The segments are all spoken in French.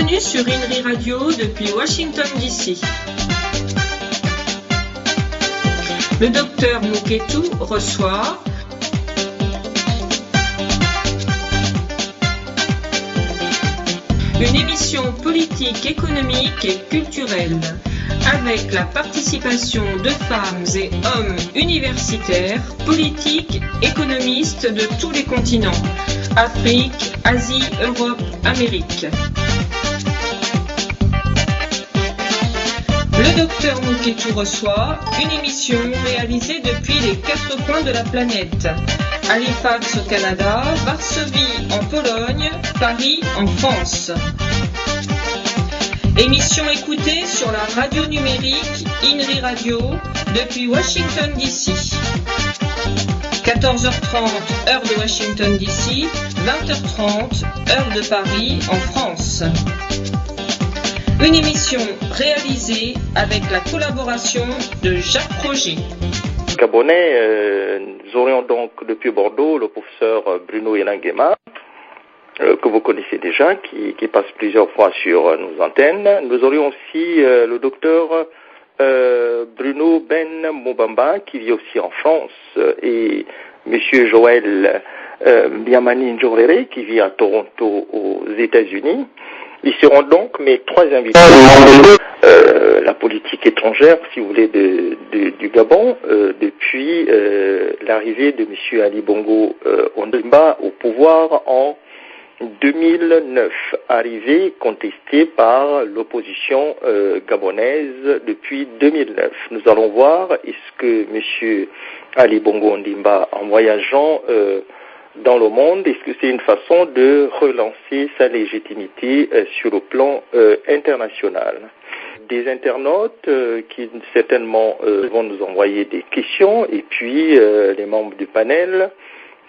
Bienvenue sur INRI Radio depuis Washington DC. Le docteur Muketu reçoit une émission politique, économique et culturelle avec la participation de femmes et hommes universitaires, politiques, économistes de tous les continents, Afrique, Asie, Europe, Amérique. Le docteur Muketu reçoit une émission réalisée depuis les quatre coins de la planète. Halifax au Canada, Varsovie en Pologne, Paris en France. Émission écoutée sur la radio numérique INRI Radio depuis Washington DC. 14h30 heure de Washington DC, 20h30 heure de Paris en France. Une émission réalisée avec la collaboration de Jacques Proget. Gabonais, nous aurions donc depuis Bordeaux le professeur Bruno Elangema, que vous connaissez déjà, qui passe plusieurs fois sur nos antennes. Nous aurions aussi le docteur Bruno Ben Mobamba, qui vit aussi en France, et monsieur Joël Biamani Njorere, qui vit à Toronto, aux États-Unis. Ils seront donc mes trois invités. La politique étrangère, si vous voulez, du Gabon, depuis l'arrivée de monsieur Ali Bongo Ondimba au pouvoir en 2009, arrivé contesté par l'opposition gabonaise depuis 2009. Nous allons voir est-ce que monsieur Ali Bongo Ondimba, en voyageant dans le monde, est-ce que c'est une façon de relancer sa légitimité sur le plan international? Des internautes qui certainement vont nous envoyer des questions, et puis les membres du panel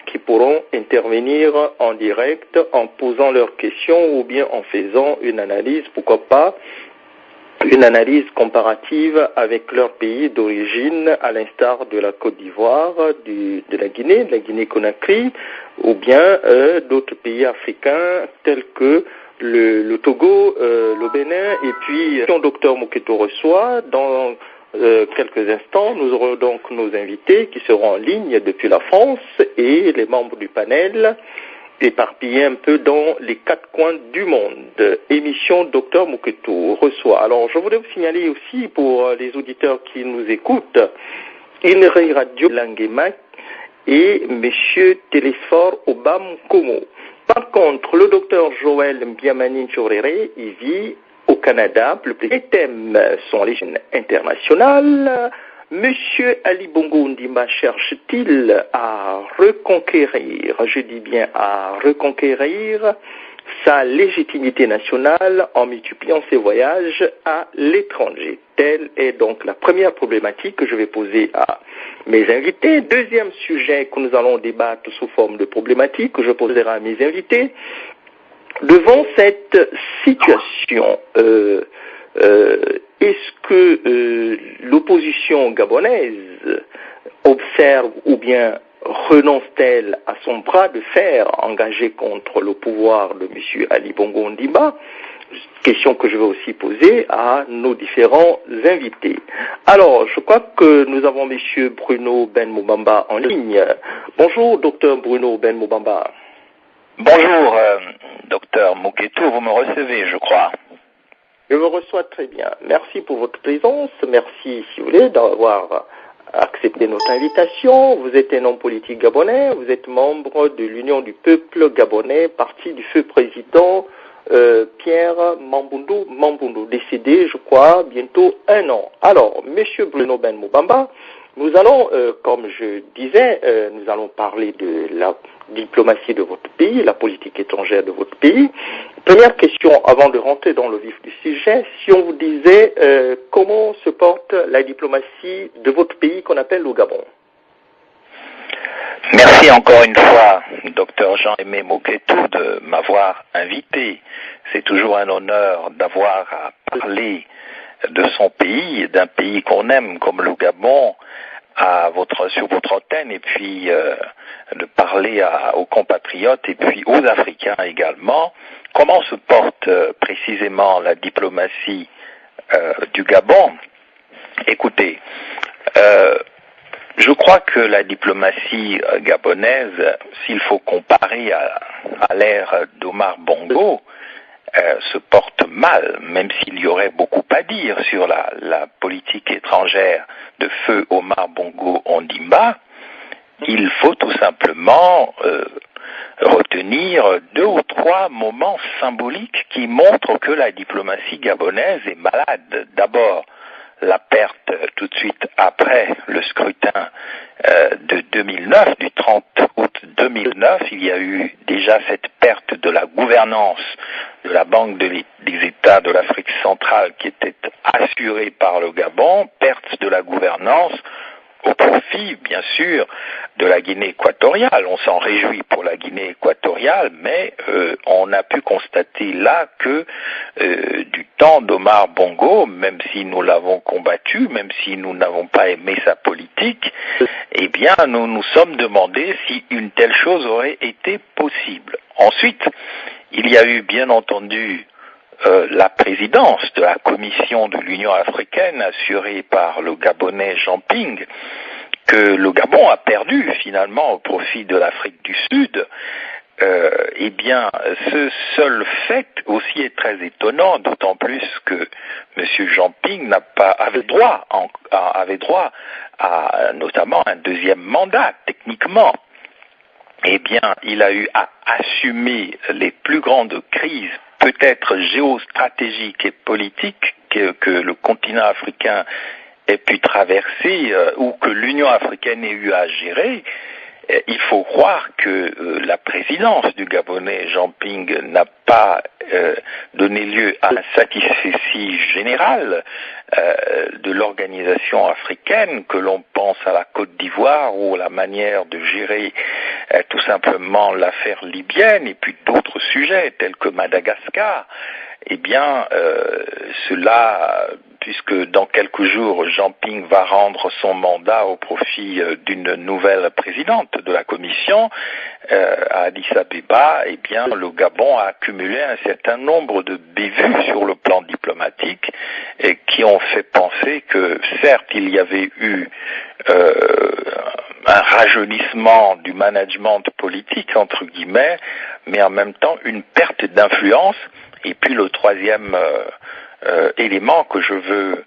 qui pourront intervenir en direct en posant leurs questions ou bien en faisant une analyse, pourquoi pas, une analyse comparative avec leur pays d'origine, à l'instar de la Côte d'Ivoire, de la Guinée-Conakry, ou bien d'autres pays africains tels que le Togo, le Bénin, et puis le docteur Muketu reçoit dans quelques instants. Nous aurons donc nos invités qui seront en ligne depuis la France et les membres du panel éparpillés un peu dans les quatre coins du monde. Émission Docteur Muketu reçoit. Alors, je voudrais vous signaler aussi pour les auditeurs qui nous écoutent, INRI Radio Langema et monsieur Télésphore Obam Komo. Par contre, le docteur Joël Biamani Njorere, il vit au Canada. Les thèmes sont les chaînes internationales. Monsieur Ali Bongo Ondimba cherche-t-il à reconquérir, je dis bien à reconquérir, sa légitimité nationale en multipliant ses voyages à l'étranger? Telle est donc la première problématique que je vais poser à mes invités. Deuxième sujet que nous allons débattre sous forme de problématique que je poserai à mes invités. Devant cette situation, est-ce que l'opposition gabonaise observe ou bien renonce-t-elle à son bras de fer engagé contre le pouvoir de M. Ali Bongo Ondimba? Question que je vais aussi poser à nos différents invités. Alors, je crois que nous avons M. Bruno Ben Mobamba en ligne. Bonjour, docteur Bruno Ben Mobamba. Bonjour, docteur Muketu, vous me recevez, je crois. Je vous reçois très bien. Merci pour votre présence. Merci, si vous voulez, d'avoir accepté notre invitation. Vous êtes un homme politique gabonais. Vous êtes membre de l'Union du peuple gabonais, parti du feu président Pierre Mamboundou, décédé, je crois, bientôt 1 an. Alors, monsieur Bruno Ben Mobamba, nous allons, comme je disais, nous allons parler de la diplomatie de votre pays, la politique étrangère de votre pays. Première question, avant de rentrer dans le vif du sujet, si on vous disait comment se porte la diplomatie de votre pays qu'on appelle le Gabon? Merci encore une fois, docteur Jean-Aimé Muketu, de m'avoir invité. C'est toujours un honneur d'avoir à parler de son pays, d'un pays qu'on aime comme le Gabon, sur votre antenne et puis de parler aux compatriotes et puis aux Africains également. Comment se porte précisément la diplomatie du Gabon? Écoutez, je crois que la diplomatie gabonaise, s'il faut comparer à l'ère d'Omar Bongo, se porte mal, même s'il y aurait beaucoup à dire sur la politique étrangère de feu Omar Bongo Ondimba. Il faut tout simplement retenir 2 ou 3 moments symboliques qui montrent que la diplomatie gabonaise est malade. D'abord, la perte tout de suite après le scrutin de 2009, du 30 août 2009, il y a eu déjà cette perte de la gouvernance de la Banque des États de l'Afrique centrale qui était assurée par le Gabon, perte de la gouvernance au profit, bien sûr, de la Guinée équatoriale. On s'en réjouit pour la Guinée équatoriale, mais on a pu constater là que du temps d'Omar Bongo, même si nous l'avons combattu, même si nous n'avons pas aimé sa politique, eh bien, nous nous sommes demandé si une telle chose aurait été possible. Ensuite, il y a eu, bien entendu, la présidence de la Commission de l'Union africaine assurée par le Gabonais Jean Ping, que le Gabon a perdu finalement au profit de l'Afrique du Sud. Eh bien, ce seul fait aussi est très étonnant, d'autant plus que M. Jean Ping avait droit à notamment un 2e mandat, techniquement. Eh bien, il a eu à assumer les plus grandes crises, peut-être géostratégiques et politiques, que le continent africain ait pu traverser ou que l'Union africaine ait eu à gérer. Il faut croire que la présidence du Gabonais Jean Ping n'a pas donné lieu à un satisfecit général de l'organisation africaine, que l'on pense à la Côte d'Ivoire ou la manière de gérer tout simplement l'affaire libyenne et puis d'autres sujets tels que Madagascar. Eh bien, cela, puisque dans quelques jours, Jean Ping va rendre son mandat au profit d'une nouvelle présidente de la Commission à Addis Abeba, eh bien, le Gabon a accumulé un certain nombre de bévues sur le plan diplomatique et qui ont fait penser que, certes, il y avait eu un rajeunissement du management politique, entre guillemets, mais en même temps une perte d'influence. Et puis le 3e élément que je veux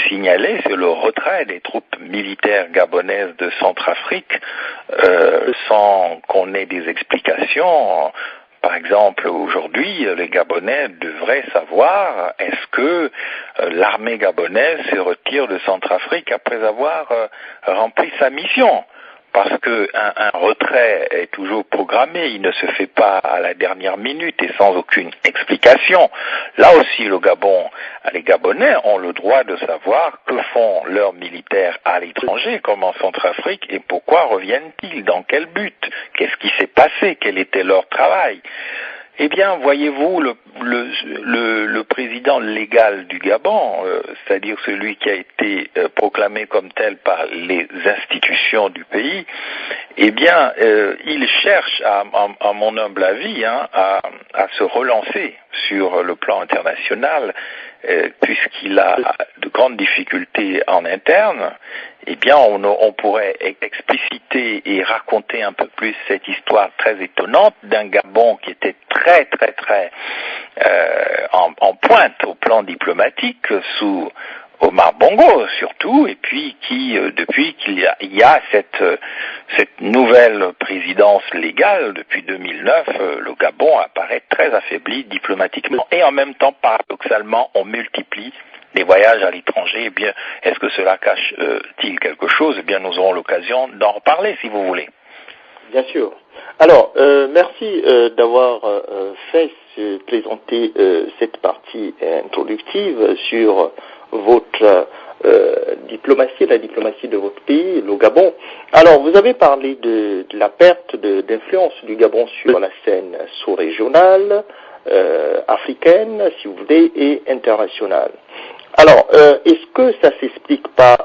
signaler, c'est le retrait des troupes militaires gabonaises de Centrafrique sans qu'on ait des explications. Par exemple, aujourd'hui, les Gabonais devraient savoir est-ce que l'armée gabonaise se retire de Centrafrique après avoir rempli sa mission. Parce que un retrait est toujours programmé, il ne se fait pas à la dernière minute et sans aucune explication. Là aussi, les Gabonais ont le droit de savoir que font leurs militaires à l'étranger, comme en Centrafrique, et pourquoi reviennent-ils, dans quel but, qu'est-ce qui s'est passé, quel était leur travail. Eh bien, voyez-vous, le président légal du Gabon, c'est-à-dire celui qui a été proclamé comme tel par les institutions du pays, eh bien, il cherche, à mon humble avis, à se relancer sur le plan international, puisqu'il a de grandes difficultés en interne. Eh bien, on pourrait expliciter et raconter un peu plus cette histoire très étonnante d'un Gabon qui était très en pointe au plan diplomatique sous Omar Bongo surtout, et puis qui, depuis qu'il y a cette nouvelle présidence légale depuis 2009, le Gabon apparaît très affaibli diplomatiquement, et en même temps, paradoxalement, on multiplie les voyages à l'étranger. Eh bien, est-ce que cela cache-t-il quelque chose? Eh bien, nous aurons l'occasion d'en reparler, si vous voulez. Bien sûr. Alors, merci d'avoir présenté cette partie introductive sur votre diplomatie, la diplomatie de votre pays, le Gabon. Alors, vous avez parlé de la perte d'influence du Gabon sur la scène sous-régionale, africaine, si vous voulez, et internationale. Alors, est-ce que ça s'explique pas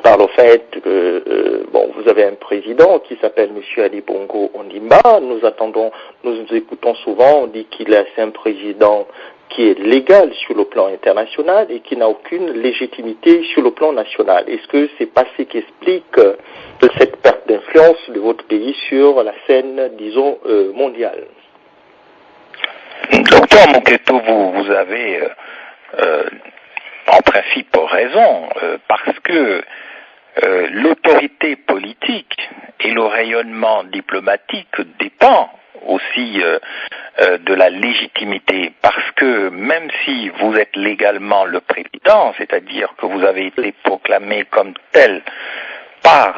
par le fait que vous avez un président qui s'appelle M. Ali Bongo Ondimba. Nous écoutons souvent, on dit c'est un président qui est légal sur le plan international et qui n'a aucune légitimité sur le plan national. Est-ce que c'est pas ce qui explique cette perte d'influence de votre pays sur la scène, disons, mondiale? Docteur Moketo, vous avez en principe raison, parce que l'autorité politique et le rayonnement diplomatique dépend aussi de la légitimité, parce que même si vous êtes légalement le président, c'est-à-dire que vous avez été proclamé comme tel par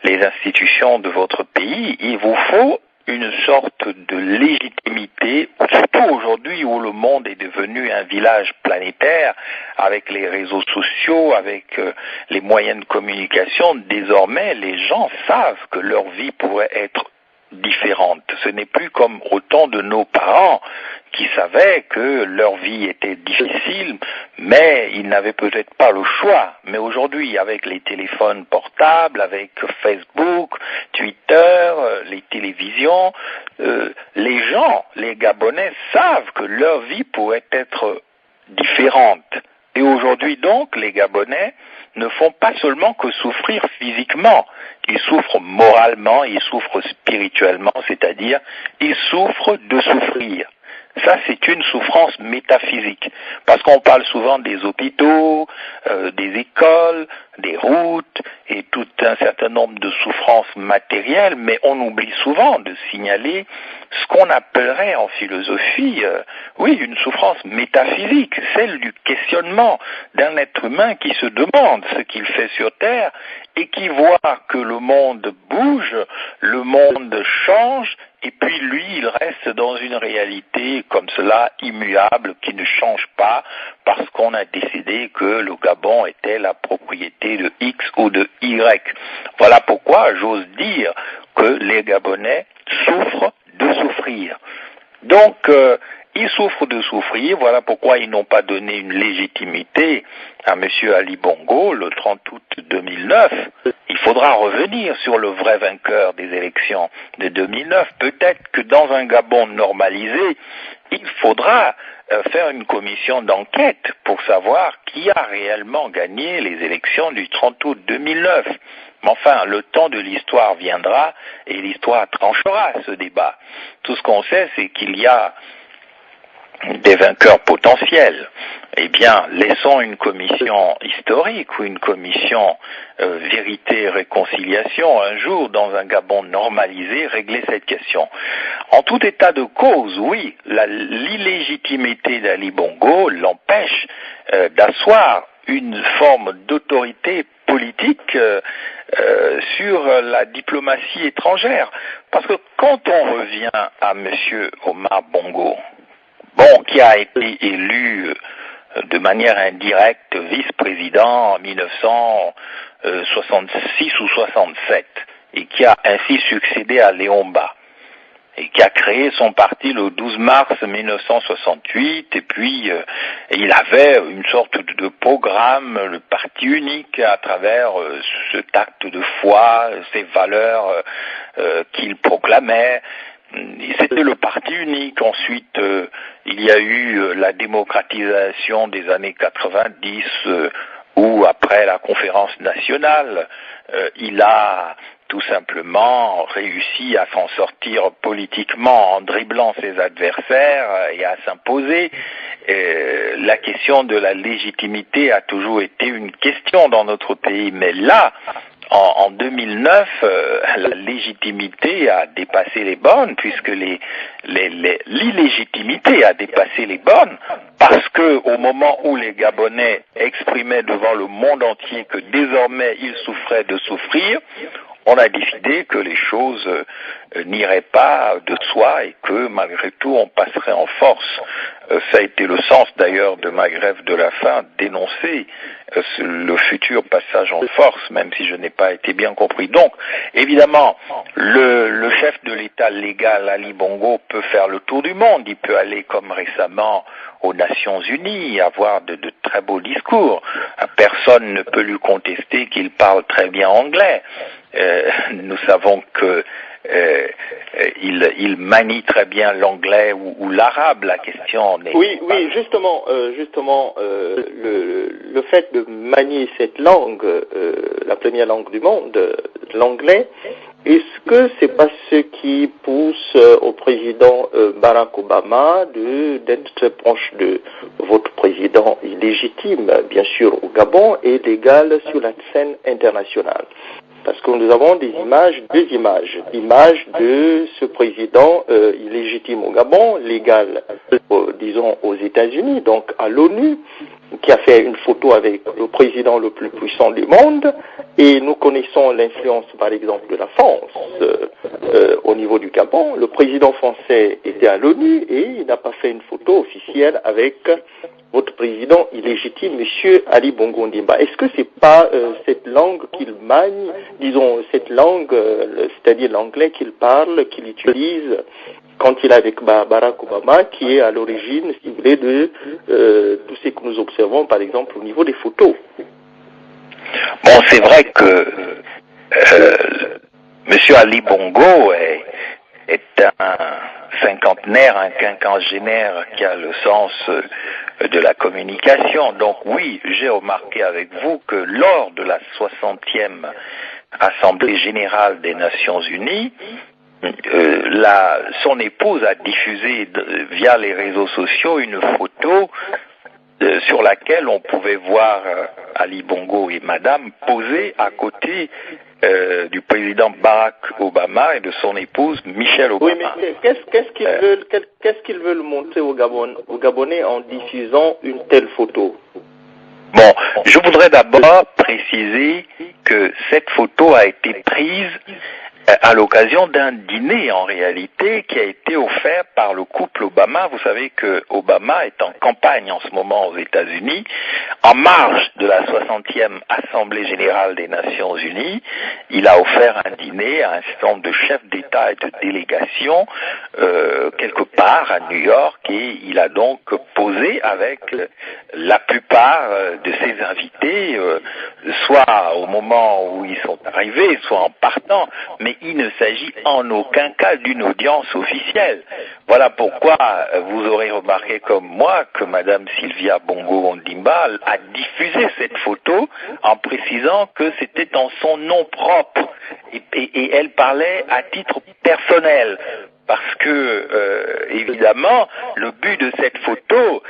les institutions de votre pays, il vous faut une sorte de légitimité, surtout aujourd'hui où le monde est devenu un village planétaire, avec les réseaux sociaux, avec les moyens de communication. Désormais, les gens savent que leur vie pourrait être différente. Ce n'est plus comme au temps de nos parents qui savaient que leur vie était difficile, mais ils n'avaient peut-être pas le choix. Mais aujourd'hui, avec les téléphones portables, avec Facebook, Twitter, les télévisions, les gens, les Gabonais savent que leur vie pourrait être différente. Et aujourd'hui donc, les Gabonais ne font pas seulement que souffrir physiquement, ils souffrent moralement, ils souffrent spirituellement, c'est-à-dire ils souffrent de souffrir. Ça, c'est une souffrance métaphysique, parce qu'on parle souvent des hôpitaux, des écoles, des routes, et tout un certain nombre de souffrances matérielles, mais on oublie souvent de signaler ce qu'on appellerait en philosophie, une souffrance métaphysique, celle du questionnement d'un être humain qui se demande ce qu'il fait sur Terre et qui voit que le monde bouge, le monde change, et puis lui, il reste dans une réalité comme cela, immuable, qui ne change pas, parce qu'on a décidé que le Gabon était la propriété de X ou de Y. Voilà pourquoi j'ose dire que les Gabonais souffrent de souffrir. Donc, ils souffrent de souffrir, voilà pourquoi ils n'ont pas donné une légitimité à M. Ali Bongo le 30 août 2009. Il faudra revenir sur le vrai vainqueur des élections de 2009. Peut-être que dans un Gabon normalisé, il faudra faire une commission d'enquête pour savoir qui a réellement gagné les élections du 30 août 2009. Mais enfin, le temps de l'histoire viendra et l'histoire tranchera ce débat. Tout ce qu'on sait, c'est qu'il y a des vainqueurs potentiels. Eh bien, laissons une commission historique ou une commission vérité et réconciliation un jour dans un Gabon normalisé régler cette question. En tout état de cause, oui, l'illégitimité d'Ali Bongo l'empêche d'asseoir une forme d'autorité politique sur la diplomatie étrangère. Parce que quand on revient à M. Omar Bongo, qui a été élu de manière indirecte vice-président en 1966 ou 67 et qui a ainsi succédé à Léomba et qui a créé son parti le 12 mars 1968 et puis il avait une sorte de programme, le parti unique à travers cet acte de foi, ces valeurs qu'il proclamait. C'était le parti unique. Ensuite, il y a eu la démocratisation des années 90, où après la conférence nationale, il a tout simplement réussi à s'en sortir politiquement en dribblant ses adversaires et à s'imposer. La question de la légitimité a toujours été une question dans notre pays, mais là, en 2009, la légitimité a dépassé les bornes, puisque l'illégitimité a dépassé les bornes, parce que au moment où les Gabonais exprimaient devant le monde entier que désormais ils souffraient de souffrir, on a décidé que les choses n'irait pas de soi et que malgré tout on passerait en force. Ça a été le sens d'ailleurs de ma grève de la faim, dénoncer le futur passage en force, même si je n'ai pas été bien compris. Donc, évidemment, le chef de l'État légal, Ali Bongo, peut faire le tour du monde. Il peut aller, comme récemment, aux Nations Unies, avoir de très beaux discours. Personne ne peut lui contester qu'il parle très bien anglais. Nous savons que il manie très bien l'anglais ou l'arabe. La question n'est Oui, justement, le fait de manier cette langue, la première langue du monde, l'anglais, est-ce que c'est pas ce qui pousse au président Barack Obama d'être très proche de votre président illégitime, bien sûr, au Gabon, et d'égal sur la scène internationale? Parce que nous avons deux images, l'image de ce président illégitime au Gabon, légal, disons, aux États-Unis, donc à l'ONU, qui a fait une photo avec le président le plus puissant du monde, et nous connaissons l'influence, par exemple, de la France au niveau du Gabon. Le président français était à l'ONU et il n'a pas fait une photo officielle avec votre président illégitime, Monsieur Ali Bongo Ondimba. Est-ce que c'est pas cette langue qu'il manie, disons cette langue, c'est-à-dire l'anglais qu'il parle, qu'il utilise quand il est avec Barack Obama, qui est à l'origine, si vous voulez, de tout ce que nous observons, par exemple, au niveau des photos? Bon, c'est vrai que Monsieur Ali Bongo est un cinquantenaire, un quinquagénaire qui a le sens de la communication. Donc oui, j'ai remarqué avec vous que lors de la 60e Assemblée générale des Nations Unies, son épouse a diffusé via les réseaux sociaux une photo sur laquelle on pouvait voir Ali Bongo et Madame posés à côté du président Barack Obama et de son épouse Michelle Obama. Oui, mais qu'est-ce qu'ils veulent montrer aux Gabonais en diffusant une telle photo? Bon, je voudrais d'abord préciser que cette photo a été prise à l'occasion d'un dîner en réalité qui a été offert par le couple Obama. Vous savez que Obama est en campagne en ce moment aux États-Unis, en marge de la 60e Assemblée générale des Nations Unies. Il a offert un dîner à un certain nombre de chefs d'État et de délégations quelque part à New York, et il a donc posé avec la plupart de ses invités, soit au moment où ils sont arrivés, soit en partant, mais il ne s'agit en aucun cas d'une audience officielle. Voilà pourquoi vous aurez remarqué comme moi que Madame Sylvia Bongo Ondimba a diffusé cette photo en précisant que c'était en son nom propre et elle parlait à titre personnel. Parce que, évidemment, le but de cette photo,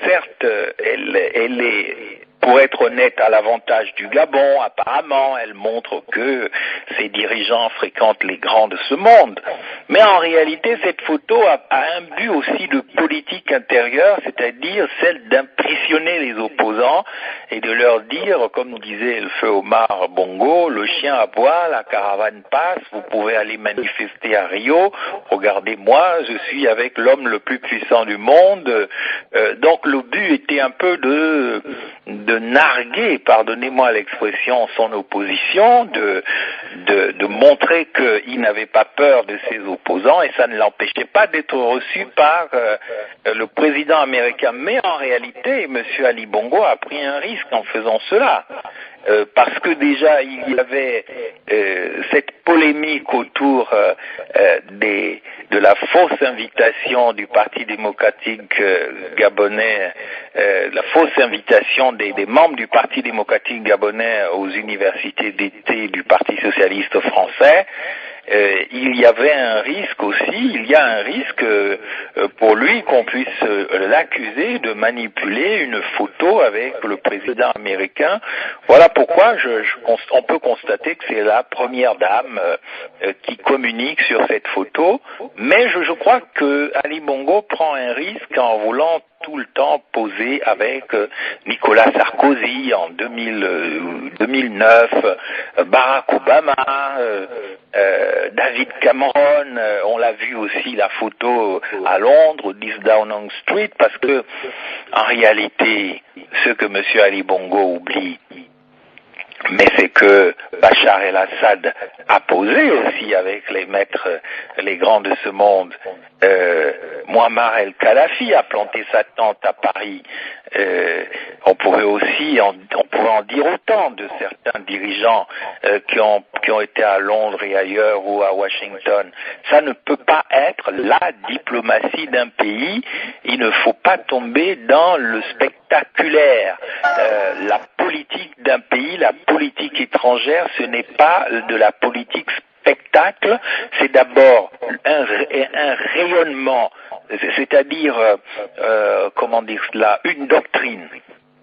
certes, elle est, pour être honnête, à l'avantage du Gabon. Apparemment, elle montre que ses dirigeants fréquentent les grands de ce monde. Mais en réalité, cette photo a un but aussi de politique intérieure, c'est-à-dire celle d'impressionner les opposants et de leur dire, comme disait le feu Omar Bongo, le chien aboie, la caravane passe, vous pouvez aller manifester à Rio, regardez-moi, je suis avec l'homme le plus puissant du monde. Donc le but était un peu de narguer, pardonnez-moi l'expression, son opposition, de montrer qu'il n'avait pas peur de ses opposants, et ça ne l'empêchait pas d'être reçu par le président américain. Mais en réalité, M. Ali Bongo a pris un risque en faisant cela. Parce que déjà il y avait cette polémique autour de la fausse invitation du Parti démocratique gabonais, la fausse invitation des membres du Parti démocratique gabonais aux universités d'été du Parti socialiste français. Il y avait un risque aussi, il y a un risque pour lui qu'on puisse l'accuser de manipuler une photo avec le président américain. Voilà pourquoi on peut constater que c'est la première dame qui communique sur cette photo, mais je crois que Ali Bongo prend un risque en voulant tout le temps posé avec Nicolas Sarkozy en 2009, Barack Obama, David Cameron, on l'a vu aussi la photo à Londres, 10 Downing Street, parce que en réalité, ce que M. Ali Bongo oublie, mais c'est que Bachar el-Assad a posé aussi avec les maîtres, les grands de ce monde. Muammar el-Kadhafi a planté sa tente à Paris. On pourrait en dire autant de certains dirigeants qui ont été à Londres et ailleurs ou à Washington. Ça ne peut pas être la diplomatie d'un pays. Il ne faut pas tomber dans le spectaculaire. La politique d'un pays, la politique étrangère, ce n'est pas de la politique spectacle, c'est d'abord un rayonnement, c'est-à-dire, comment dire cela, une doctrine.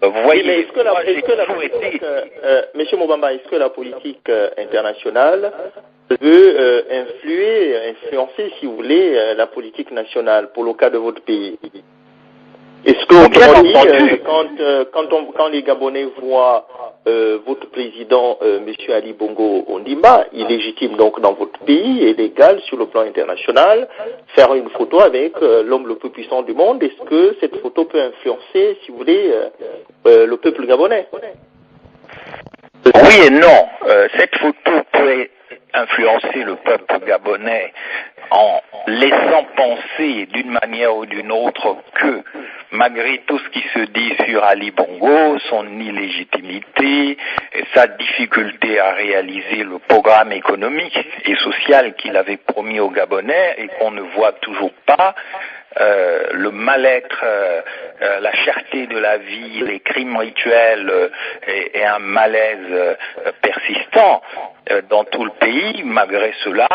Vous voyez, mais est-ce que la politique, M. Mobamba, est-ce que la politique internationale veut influencer, si vous voulez, la politique nationale pour le cas de votre pays? Est-ce que, quand les Gabonais voient votre président, M. Ali Bongo Ondimba, illégitime donc dans votre pays et légal sur le plan international, faire une photo avec l'homme le plus puissant du monde, est-ce que cette photo peut influencer, si vous voulez, le peuple gabonais? Oui et non. Cette photo peut influencer le peuple gabonais en laissant penser d'une manière ou d'une autre que malgré tout ce qui se dit sur Ali Bongo, son illégitimité, et sa difficulté à réaliser le programme économique et social qu'il avait promis aux Gabonais et qu'on ne voit toujours pas, le mal-être, la cherté de la vie, les crimes rituels et un malaise persistant dans tout le pays, malgré cela,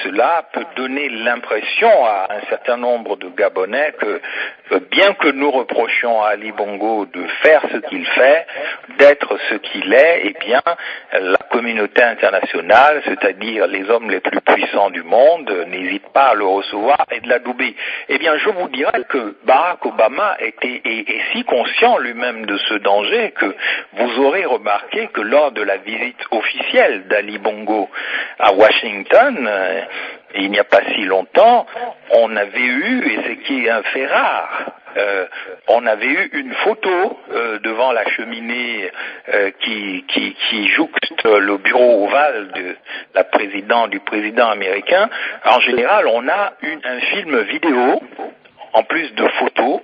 cela peut donner l'impression à un certain nombre de Gabonais que bien que nous reprochions à Ali Bongo de faire ce qu'il fait, d'être ce qu'il est, eh bien, la communauté internationale, c'est-à-dire les hommes les plus puissants du monde, n'hésite pas à le recevoir et de l'adouber. Eh bien, je vous dirais que Barack Obama est si conscient lui-même de ce danger que vous aurez remarqué que lors de la visite officielle d'Ali Bongo à Washington, il n'y a pas si longtemps, on avait eu, et c'est qui est un fait rare, on avait eu une photo devant la cheminée qui jouxte le bureau ovale du président américain. En général, on a un film vidéo en plus de photos.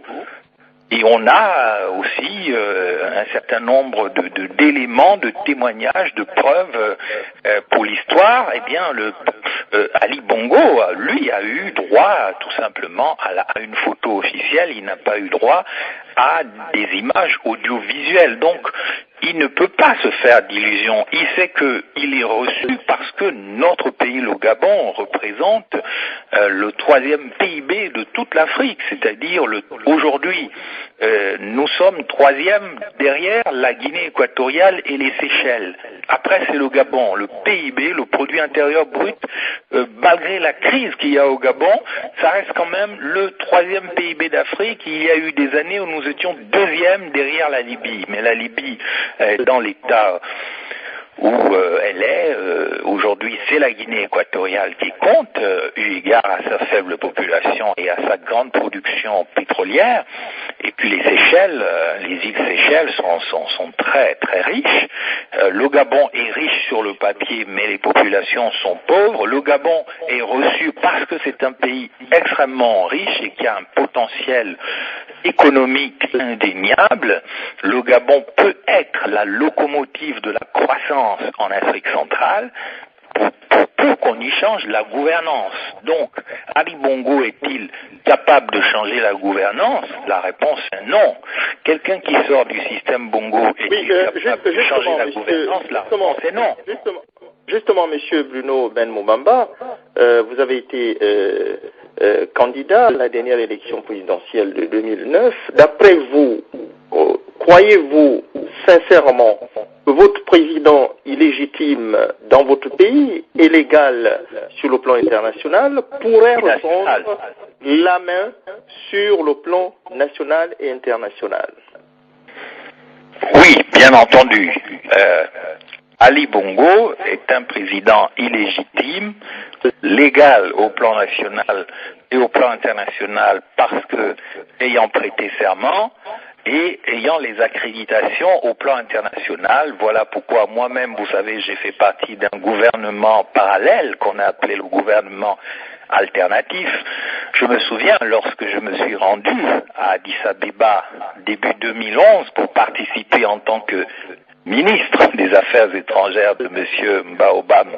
Et on a aussi un certain nombre d'éléments, de témoignages, de preuves pour l'histoire. Eh bien, Ali Bongo, lui, a eu droit tout simplement à une photo officielle. Il n'a pas eu droit à des images audiovisuelles. Donc, il ne peut pas se faire d'illusions. Il sait qu'il est reçu parce que notre pays, le Gabon, représente le 3e PIB de toute l'Afrique. C'est-à-dire, aujourd'hui, nous sommes 3e derrière la Guinée équatoriale et les Seychelles. Après, c'est le Gabon. Le PIB, le produit intérieur brut, malgré la crise qu'il y a au Gabon, ça reste quand même le 3e PIB d'Afrique. Il y a eu des années où nous étions 2e derrière la Libye. Mais la Libye, dans l'état où elle est, aujourd'hui c'est la Guinée équatoriale qui compte, eu égard à sa faible population et à sa grande production pétrolière, et puis les Seychelles, les îles Seychelles sont très très riches. Le Gabon est riche sur le papier, mais les populations sont pauvres. Le Gabon est reçu parce que c'est un pays extrêmement riche et qui a un potentiel économique indéniable. Le Gabon peut être la locomotive de la croissance en Afrique centrale pour qu'on y change la gouvernance. Donc, Ali Bongo est-il capable de changer la gouvernance? La réponse est non. Quelqu'un qui sort du système Bongo est-il capable de changer la gouvernance? La réponse est non. Justement, Monsieur Bruno Ben Mobamba, vous avez été candidat à la dernière élection présidentielle de 2009. D'après vous, croyez-vous sincèrement que votre président illégitime dans votre pays et légal sur le plan international pourrait répondre la main sur le plan national et international? Oui, bien entendu. Ali Bongo est un président illégitime, légal au plan national et au plan international parce que ayant prêté serment et ayant les accréditations au plan international. Voilà pourquoi moi-même, vous savez, j'ai fait partie d'un gouvernement parallèle qu'on a appelé le gouvernement alternatif. Je me souviens, lorsque je me suis rendu à Addis Abeba début 2011 pour participer en tant que ministre des Affaires étrangères de M. Mbaobam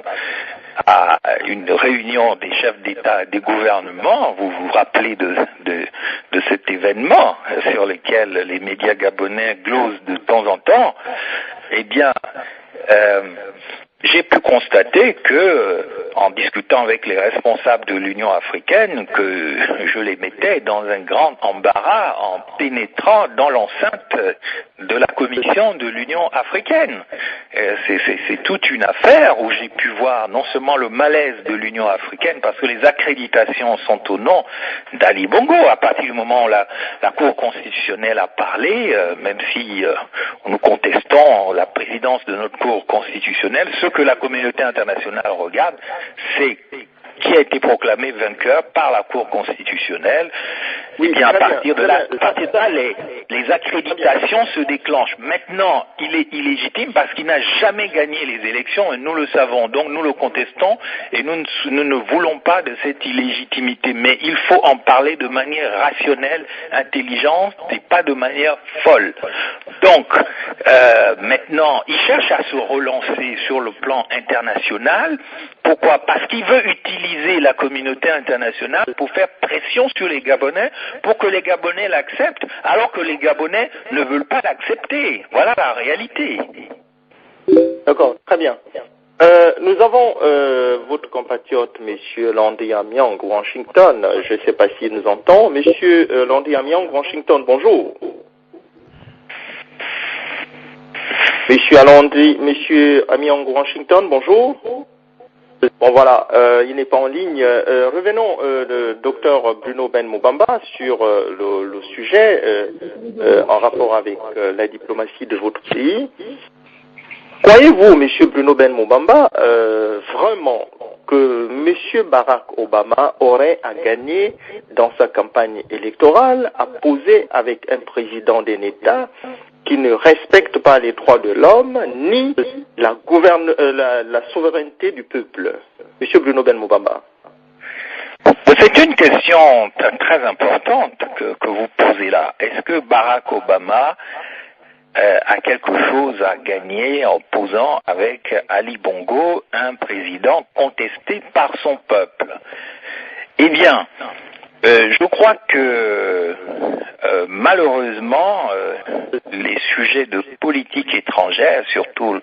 à une réunion des chefs d'État et des gouvernements, vous vous rappelez de cet événement sur lequel les médias gabonais glosent de temps en temps, eh bien, j'ai pu constater que, en discutant avec les responsables de l'Union africaine, que je les mettais dans un grand embarras en pénétrant dans l'enceinte de la commission de l'Union africaine. C'est toute une affaire où j'ai pu voir non seulement le malaise de l'Union africaine, parce que les accréditations sont au nom d'Ali Bongo. À partir du moment où la Cour constitutionnelle a parlé, même si nous contestons la présidence de notre Cour constitutionnelle, ce que la communauté internationale regarde, c'est qui a été proclamé vainqueur par la Cour constitutionnelle. Oui, et bien à partir de là, les accréditations se déclenchent. Maintenant, il est illégitime parce qu'il n'a jamais gagné les élections et nous le savons. Donc nous le contestons et nous ne voulons pas de cette illégitimité. Mais il faut en parler de manière rationnelle, intelligente et pas de manière folle. Donc maintenant, il cherche à se relancer sur le plan international. Pourquoi? Parce qu'il veut utiliser la communauté internationale pour faire pression sur les Gabonais pour que les Gabonais l'acceptent, alors que les Gabonais ne veulent pas l'accepter. Voilà la réalité. D'accord, très bien. Nous avons votre compatriote, M. Landry Amyang, Washington. Je ne sais pas s'il nous entend. M. Landry Amyang, Washington, bonjour. Monsieur Amyang, Washington, bonjour. Bon voilà, il n'est pas en ligne. Revenons, le docteur Bruno Ben Moubamba, sur le sujet en rapport avec la diplomatie de votre pays. Croyez-vous, monsieur Bruno Ben Moubamba, vraiment que monsieur Barack Obama aurait à gagner dans sa campagne électorale à poser avec un président d'un État qui ne respecte pas les droits de l'homme ni la souveraineté du peuple? Monsieur Bruno Ben Moubamba. C'est une question très importante que vous posez là. Est-ce que Barack Obama a quelque chose à gagner en posant avec Ali Bongo, un président contesté par son peuple? Eh bien, je crois que malheureusement, les sujets de politique étrangère, surtout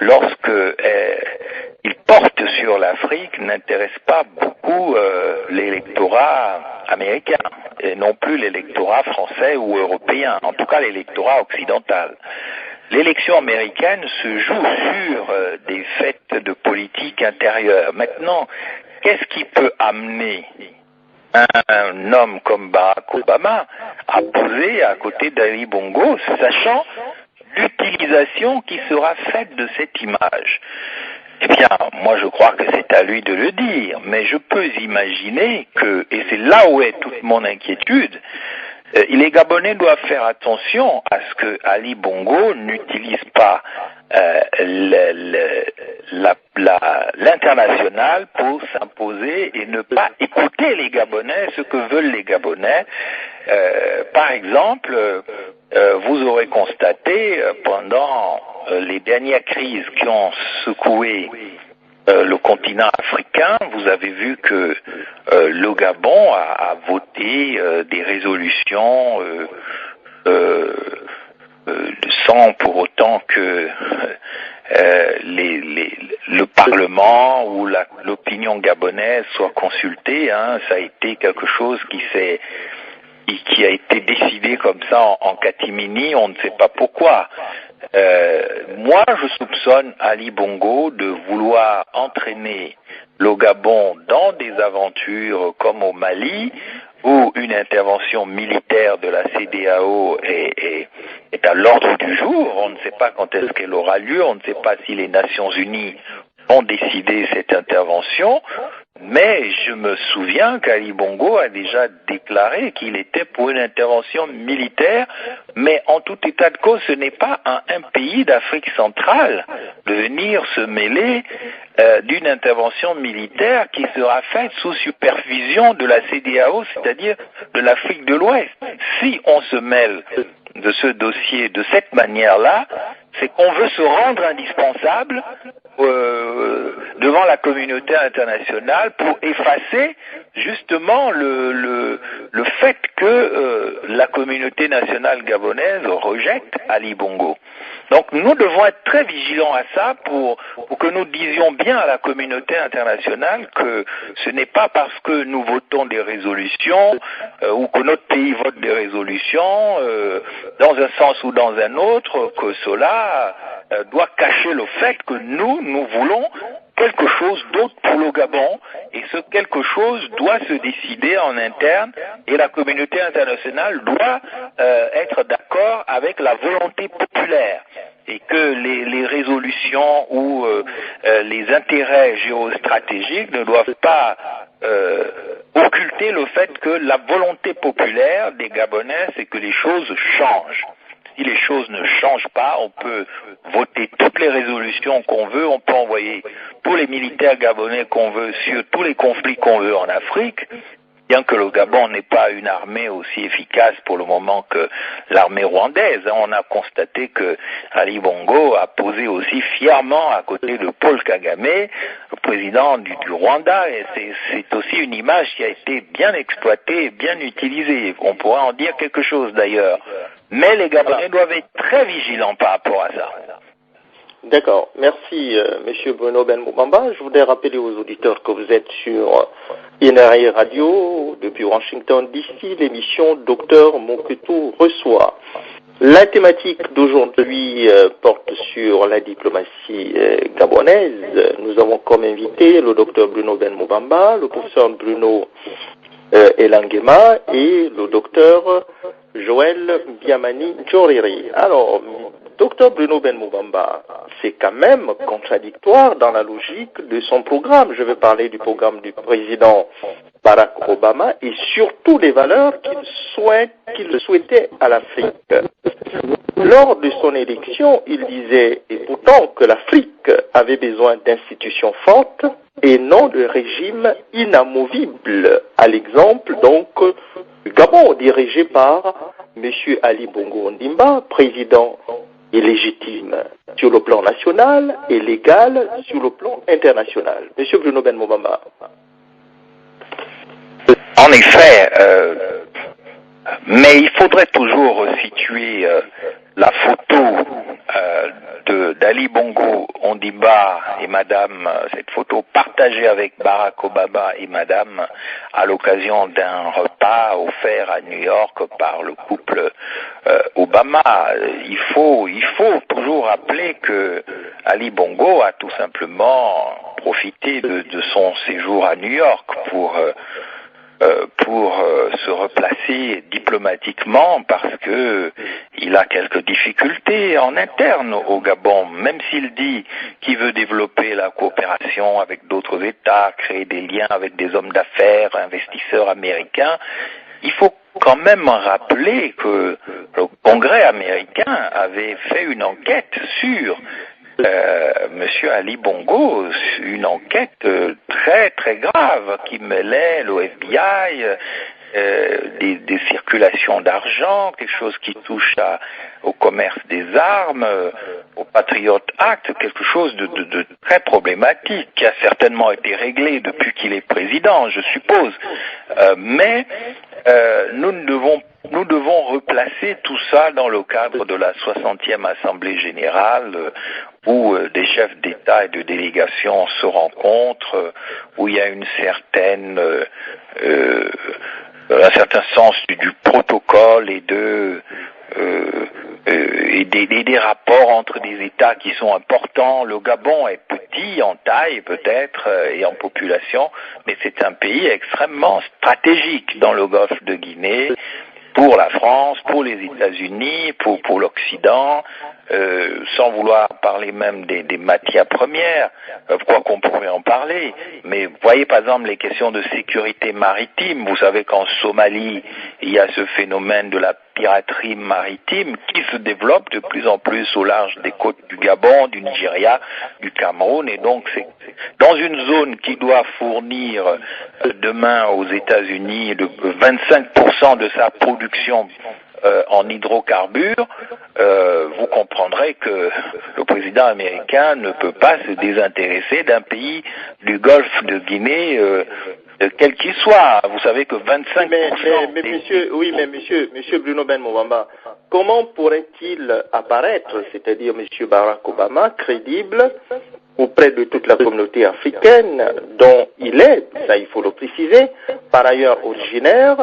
lorsque ils portent sur l'Afrique, n'intéressent pas beaucoup l'électorat américain et non plus l'électorat français ou européen, en tout cas l'électorat occidental. L'élection américaine se joue sur des faits de politique intérieure. Maintenant, qu'est-ce qui peut amener un homme comme Barack Obama à poser à côté d'Ali Bongo, sachant l'utilisation qui sera faite de cette image? Eh bien, moi je crois que c'est à lui de le dire, mais je peux imaginer que, et c'est là où est toute mon inquiétude, les Gabonais doivent faire attention à ce que Ali Bongo n'utilise pas l'international pour s'imposer et ne pas écouter les Gabonais, ce que veulent les Gabonais. Par exemple, vous aurez constaté pendant les dernières crises qui ont secoué le continent africain, vous avez vu que le Gabon a voté des résolutions sans pour autant que le Parlement ou l'opinion gabonaise soit consultée. Ça a été quelque chose qui a été décidé comme ça en catimini, on ne sait pas pourquoi. Moi, je soupçonne Ali Bongo de vouloir entraîner le Gabon dans des aventures comme au Mali, où une intervention militaire de la CEDEAO est à l'ordre du jour. On ne sait pas quand est-ce qu'elle aura lieu, on ne sait pas si les Nations Unies ont décidé cette intervention, mais je me souviens qu'Ali Bongo a déjà déclaré qu'il était pour une intervention militaire, mais en tout état de cause, ce n'est pas à un pays d'Afrique centrale de venir se mêler d'une intervention militaire qui sera faite sous supervision de la CEDEAO, c'est-à-dire de l'Afrique de l'Ouest. Si on se mêle de ce dossier de cette manière-là, c'est qu'on veut se rendre indispensable devant la communauté internationale pour effacer justement le fait que la communauté nationale gabonaise rejette Ali Bongo. Donc nous devons être très vigilants à ça pour que nous disions bien à la communauté internationale que ce n'est pas parce que nous votons des résolutions ou que notre pays vote des résolutions dans un sens ou dans un autre que cela doit cacher le fait que nous voulons quelque chose d'autre pour le Gabon, et ce quelque chose doit se décider en interne, et la communauté internationale doit être d'accord avec la volonté populaire, et que les résolutions ou les intérêts géostratégiques ne doivent pas occulter le fait que la volonté populaire des Gabonais, c'est que les choses changent. Si les choses ne changent pas, on peut voter toutes les résolutions qu'on veut, on peut envoyer tous les militaires gabonais qu'on veut sur tous les conflits qu'on veut en Afrique, bien que le Gabon n'ait pas une armée aussi efficace pour le moment que l'armée rwandaise. On a constaté que Ali Bongo a posé aussi fièrement à côté de Paul Kagame, le président du Rwanda, et c'est aussi une image qui a été bien exploitée et bien utilisée. On pourra en dire quelque chose d'ailleurs. Mais les Gabonais doivent être très vigilants par rapport à ça. D'accord. Merci, Monsieur Bruno Ben-Moubamba. Je voudrais rappeler aux auditeurs que vous êtes sur INRI Radio, depuis Washington DC, l'émission Docteur Mokutu reçoit. La thématique d'aujourd'hui porte sur la diplomatie gabonaise. Nous avons comme invité le docteur Bruno Ben-Moubamba, le professeur Bruno Elangema et le docteur Joël Biamani Djoriri. Alors, docteur Bruno Ben-Moubamba, c'est quand même contradictoire dans la logique de son programme. Je vais parler du programme du président Barack Obama et surtout des valeurs qu'il souhaitait à l'Afrique. Lors de son élection, il disait, et pourtant, que l'Afrique avait besoin d'institutions fortes et non de régimes inamovibles. À l'exemple, donc, du Gabon, dirigé par M. Ali Bongo Ondimba, président et légitime sur le plan national et légal sur le plan international. Monsieur Bruno Ben-Moubamba. En effet, mais il faudrait toujours situer la photo d'Ali Bongo Ondimba et Madame, cette photo partagée avec Barack Obama et Madame à l'occasion d'un repas offert à New York par le couple Obama. Il faut toujours rappeler que Ali Bongo a tout simplement profité de son séjour à New York pour se replacer diplomatiquement parce que il a quelques difficultés en interne au Gabon, même s'il dit qu'il veut développer la coopération avec d'autres États, créer des liens avec des hommes d'affaires, investisseurs américains. Il faut quand même rappeler que le Congrès américain avait fait une enquête sur Monsieur Ali Bongo, une enquête très très grave qui mêlait le FBI, des circulations d'argent, quelque chose qui touche au commerce des armes, au Patriot Act, quelque chose de très problématique qui a certainement été réglé depuis qu'il est président, je suppose. Mais nous devons replacer tout ça dans le cadre de la 60e Assemblée Générale où des chefs d'État et de délégation se rencontrent, où il y a un certain sens du protocole et des rapports entre des États qui sont importants. Le Gabon est petit petit en taille peut-être et en population, mais c'est un pays extrêmement stratégique dans le golfe de Guinée, pour la France, pour les États-Unis, pour l'Occident, sans vouloir parler même des matières premières, quoi qu'on pourrait en parler. Mais voyez par exemple les questions de sécurité maritime. Vous savez qu'en Somalie, il y a ce phénomène de la piraterie maritime qui se développe de plus en plus au large des côtes du Gabon, du Nigeria, du Cameroun, et donc c'est dans une zone qui doit fournir demain aux États-Unis 25% de sa production en hydrocarbures, vous comprendrez que le président américain ne peut pas se désintéresser d'un pays du golfe de Guinée, quel qu'il soit. Vous savez que 25%... Monsieur Bruno Ben Moubamba, comment pourrait-il apparaître, c'est-à-dire monsieur Barack Obama, crédible auprès de toute la communauté africaine dont il est, ça il faut le préciser, par ailleurs originaire,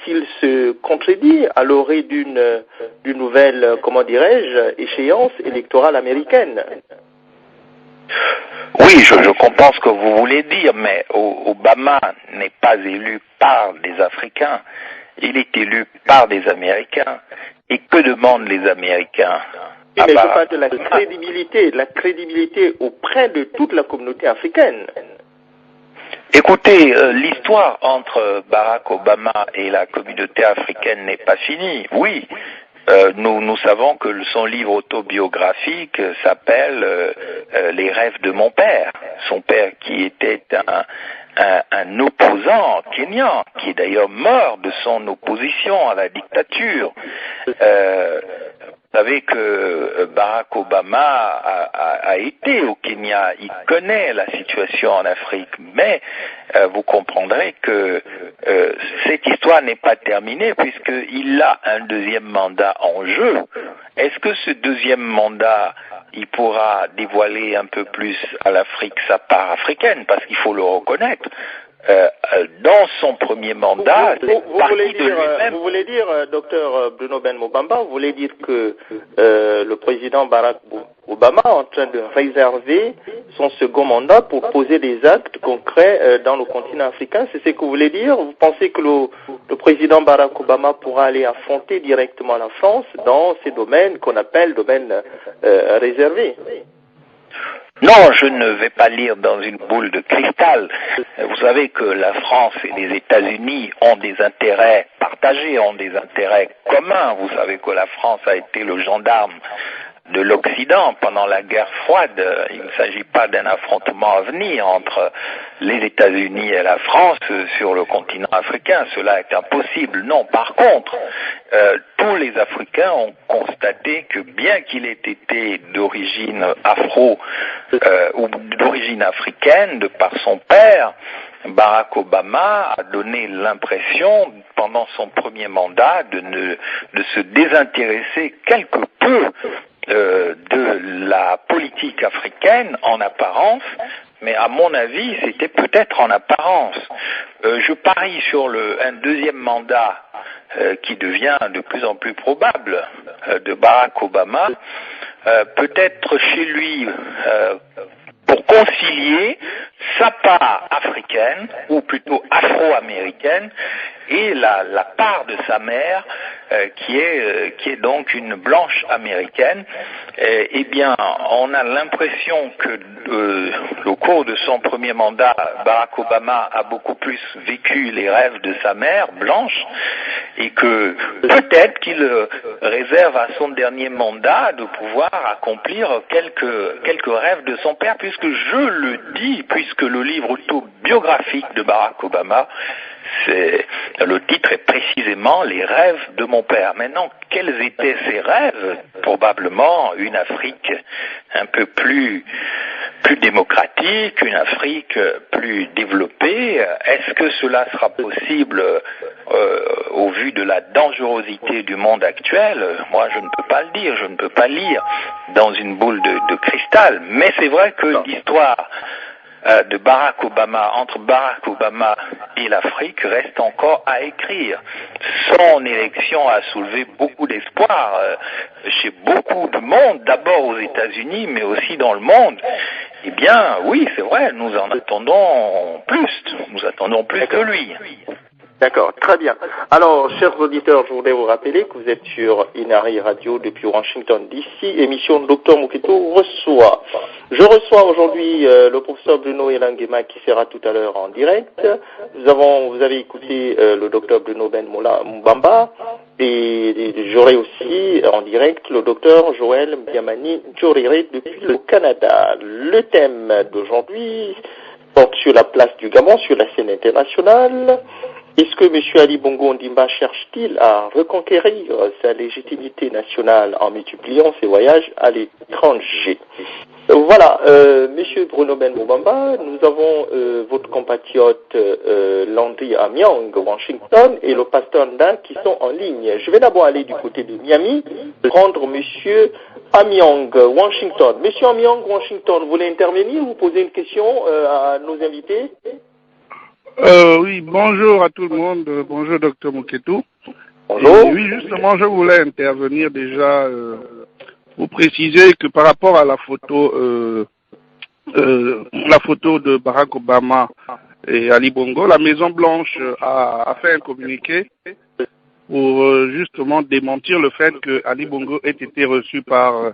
s'il se contredit à l'orée d'une nouvelle, comment dirais-je, échéance électorale américaine? Oui, je comprends ce que vous voulez dire, mais Obama n'est pas élu par des Africains, il est élu par des Américains. Et que demandent les Américains? Mais je parle de la crédibilité auprès de toute la communauté africaine. Écoutez, l'histoire entre Barack Obama et la communauté africaine n'est pas finie. Oui, nous savons que son livre autobiographique s'appelle Les rêves de mon père. Son père qui était un opposant kényan, qui est d'ailleurs mort de son opposition à la dictature. Vous savez que Barack Obama a été au Kenya, il connaît la situation en Afrique, mais vous comprendrez que cette histoire n'est pas terminée puisqu'il a un deuxième mandat en jeu. Est-ce que ce deuxième mandat, il pourra dévoiler un peu plus à l'Afrique sa part africaine? Parce qu'il faut le reconnaître. Dans son premier mandat, vous voulez dire, docteur Bruno Ben Moubamba, vous voulez dire que le président Barack Obama est en train de réserver son second mandat pour poser des actes concrets dans le continent africain? C'est ce que vous voulez dire? Vous pensez que le président Barack Obama pourra aller affronter directement la France dans ces domaines qu'on appelle domaines réservés? Non, je ne vais pas lire dans une boule de cristal. Vous savez que la France et les États-Unis ont des intérêts partagés, ont des intérêts communs. Vous savez que la France a été le gendarme de l'Occident pendant la guerre froide. Il ne s'agit pas d'un affrontement à venir entre les États-Unis et la France sur le continent africain. Cela est impossible. Non, par contre, tous les Africains ont constaté que bien qu'il ait été d'origine afro ou d'origine africaine, de par son père, Barack Obama a donné l'impression, pendant son premier mandat, de se désintéresser quelque peu de la politique africaine en apparence, mais à mon avis, c'était peut-être en apparence. Je parie sur un deuxième mandat qui devient de plus en plus probable de Barack Obama, peut-être chez lui pour concilier sa part africaine, ou plutôt afro-américaine, et la part de sa mère, qui est donc une blanche américaine. Eh bien, on a l'impression que au cours de son premier mandat, Barack Obama a beaucoup plus vécu les rêves de sa mère blanche, et que peut-être qu'il réserve à son dernier mandat de pouvoir accomplir quelques rêves de son père, puisque je le dis, puisque le livre autobiographique de Barack Obama, le titre est précisément Les rêves de mon père. Maintenant, quels étaient ces rêves? Probablement une Afrique un peu plus démocratique, une Afrique plus développée. Est-ce que cela sera possible au vu de la dangerosité du monde actuel? Moi, je ne peux pas le dire, je ne peux pas lire dans une boule de cristal. Mais c'est vrai que l'histoire de Barack Obama, entre Barack Obama et l'Afrique, reste encore à écrire. Son élection a soulevé beaucoup d'espoir chez beaucoup de monde, d'abord aux États-Unis, mais aussi dans le monde. Eh bien, oui, c'est vrai, nous en attendons plus. Nous attendons plus de lui. D'accord, très bien. Alors, chers auditeurs, je voudrais vous rappeler que vous êtes sur Inari Radio depuis Washington DC, émission Dr Moketo reçoit. Je reçois aujourd'hui le professeur Bruno Elangema qui sera tout à l'heure en direct. Vous avez écouté le docteur Bruno Ben Mbamba et j'aurai aussi en direct le docteur Joël Mbiamani Djorire depuis le Canada. Le thème d'aujourd'hui porte sur la place du Gabon sur la scène internationale. Est-ce que M. Ali Bongo Ondimba cherche-t-il à reconquérir sa légitimité nationale en multipliant ses voyages à l'étranger? Voilà, M. Bruno Ben Mbamba, nous avons votre compatriote Landry Amyang, Washington, et le pasteur Nda qui sont en ligne. Je vais d'abord aller du côté de Miami, prendre M. Amyang, Washington. M. Amyang, Washington, vous voulez intervenir ou poser une question à nos invités? Oui, bonjour à tout le monde. Bonjour, Dr Moketo. Bonjour. Oui, justement, je voulais intervenir déjà pour préciser que par rapport à la photo de Barack Obama et Ali Bongo, la Maison Blanche a fait un communiqué pour justement démentir le fait que Ali Bongo ait été reçu par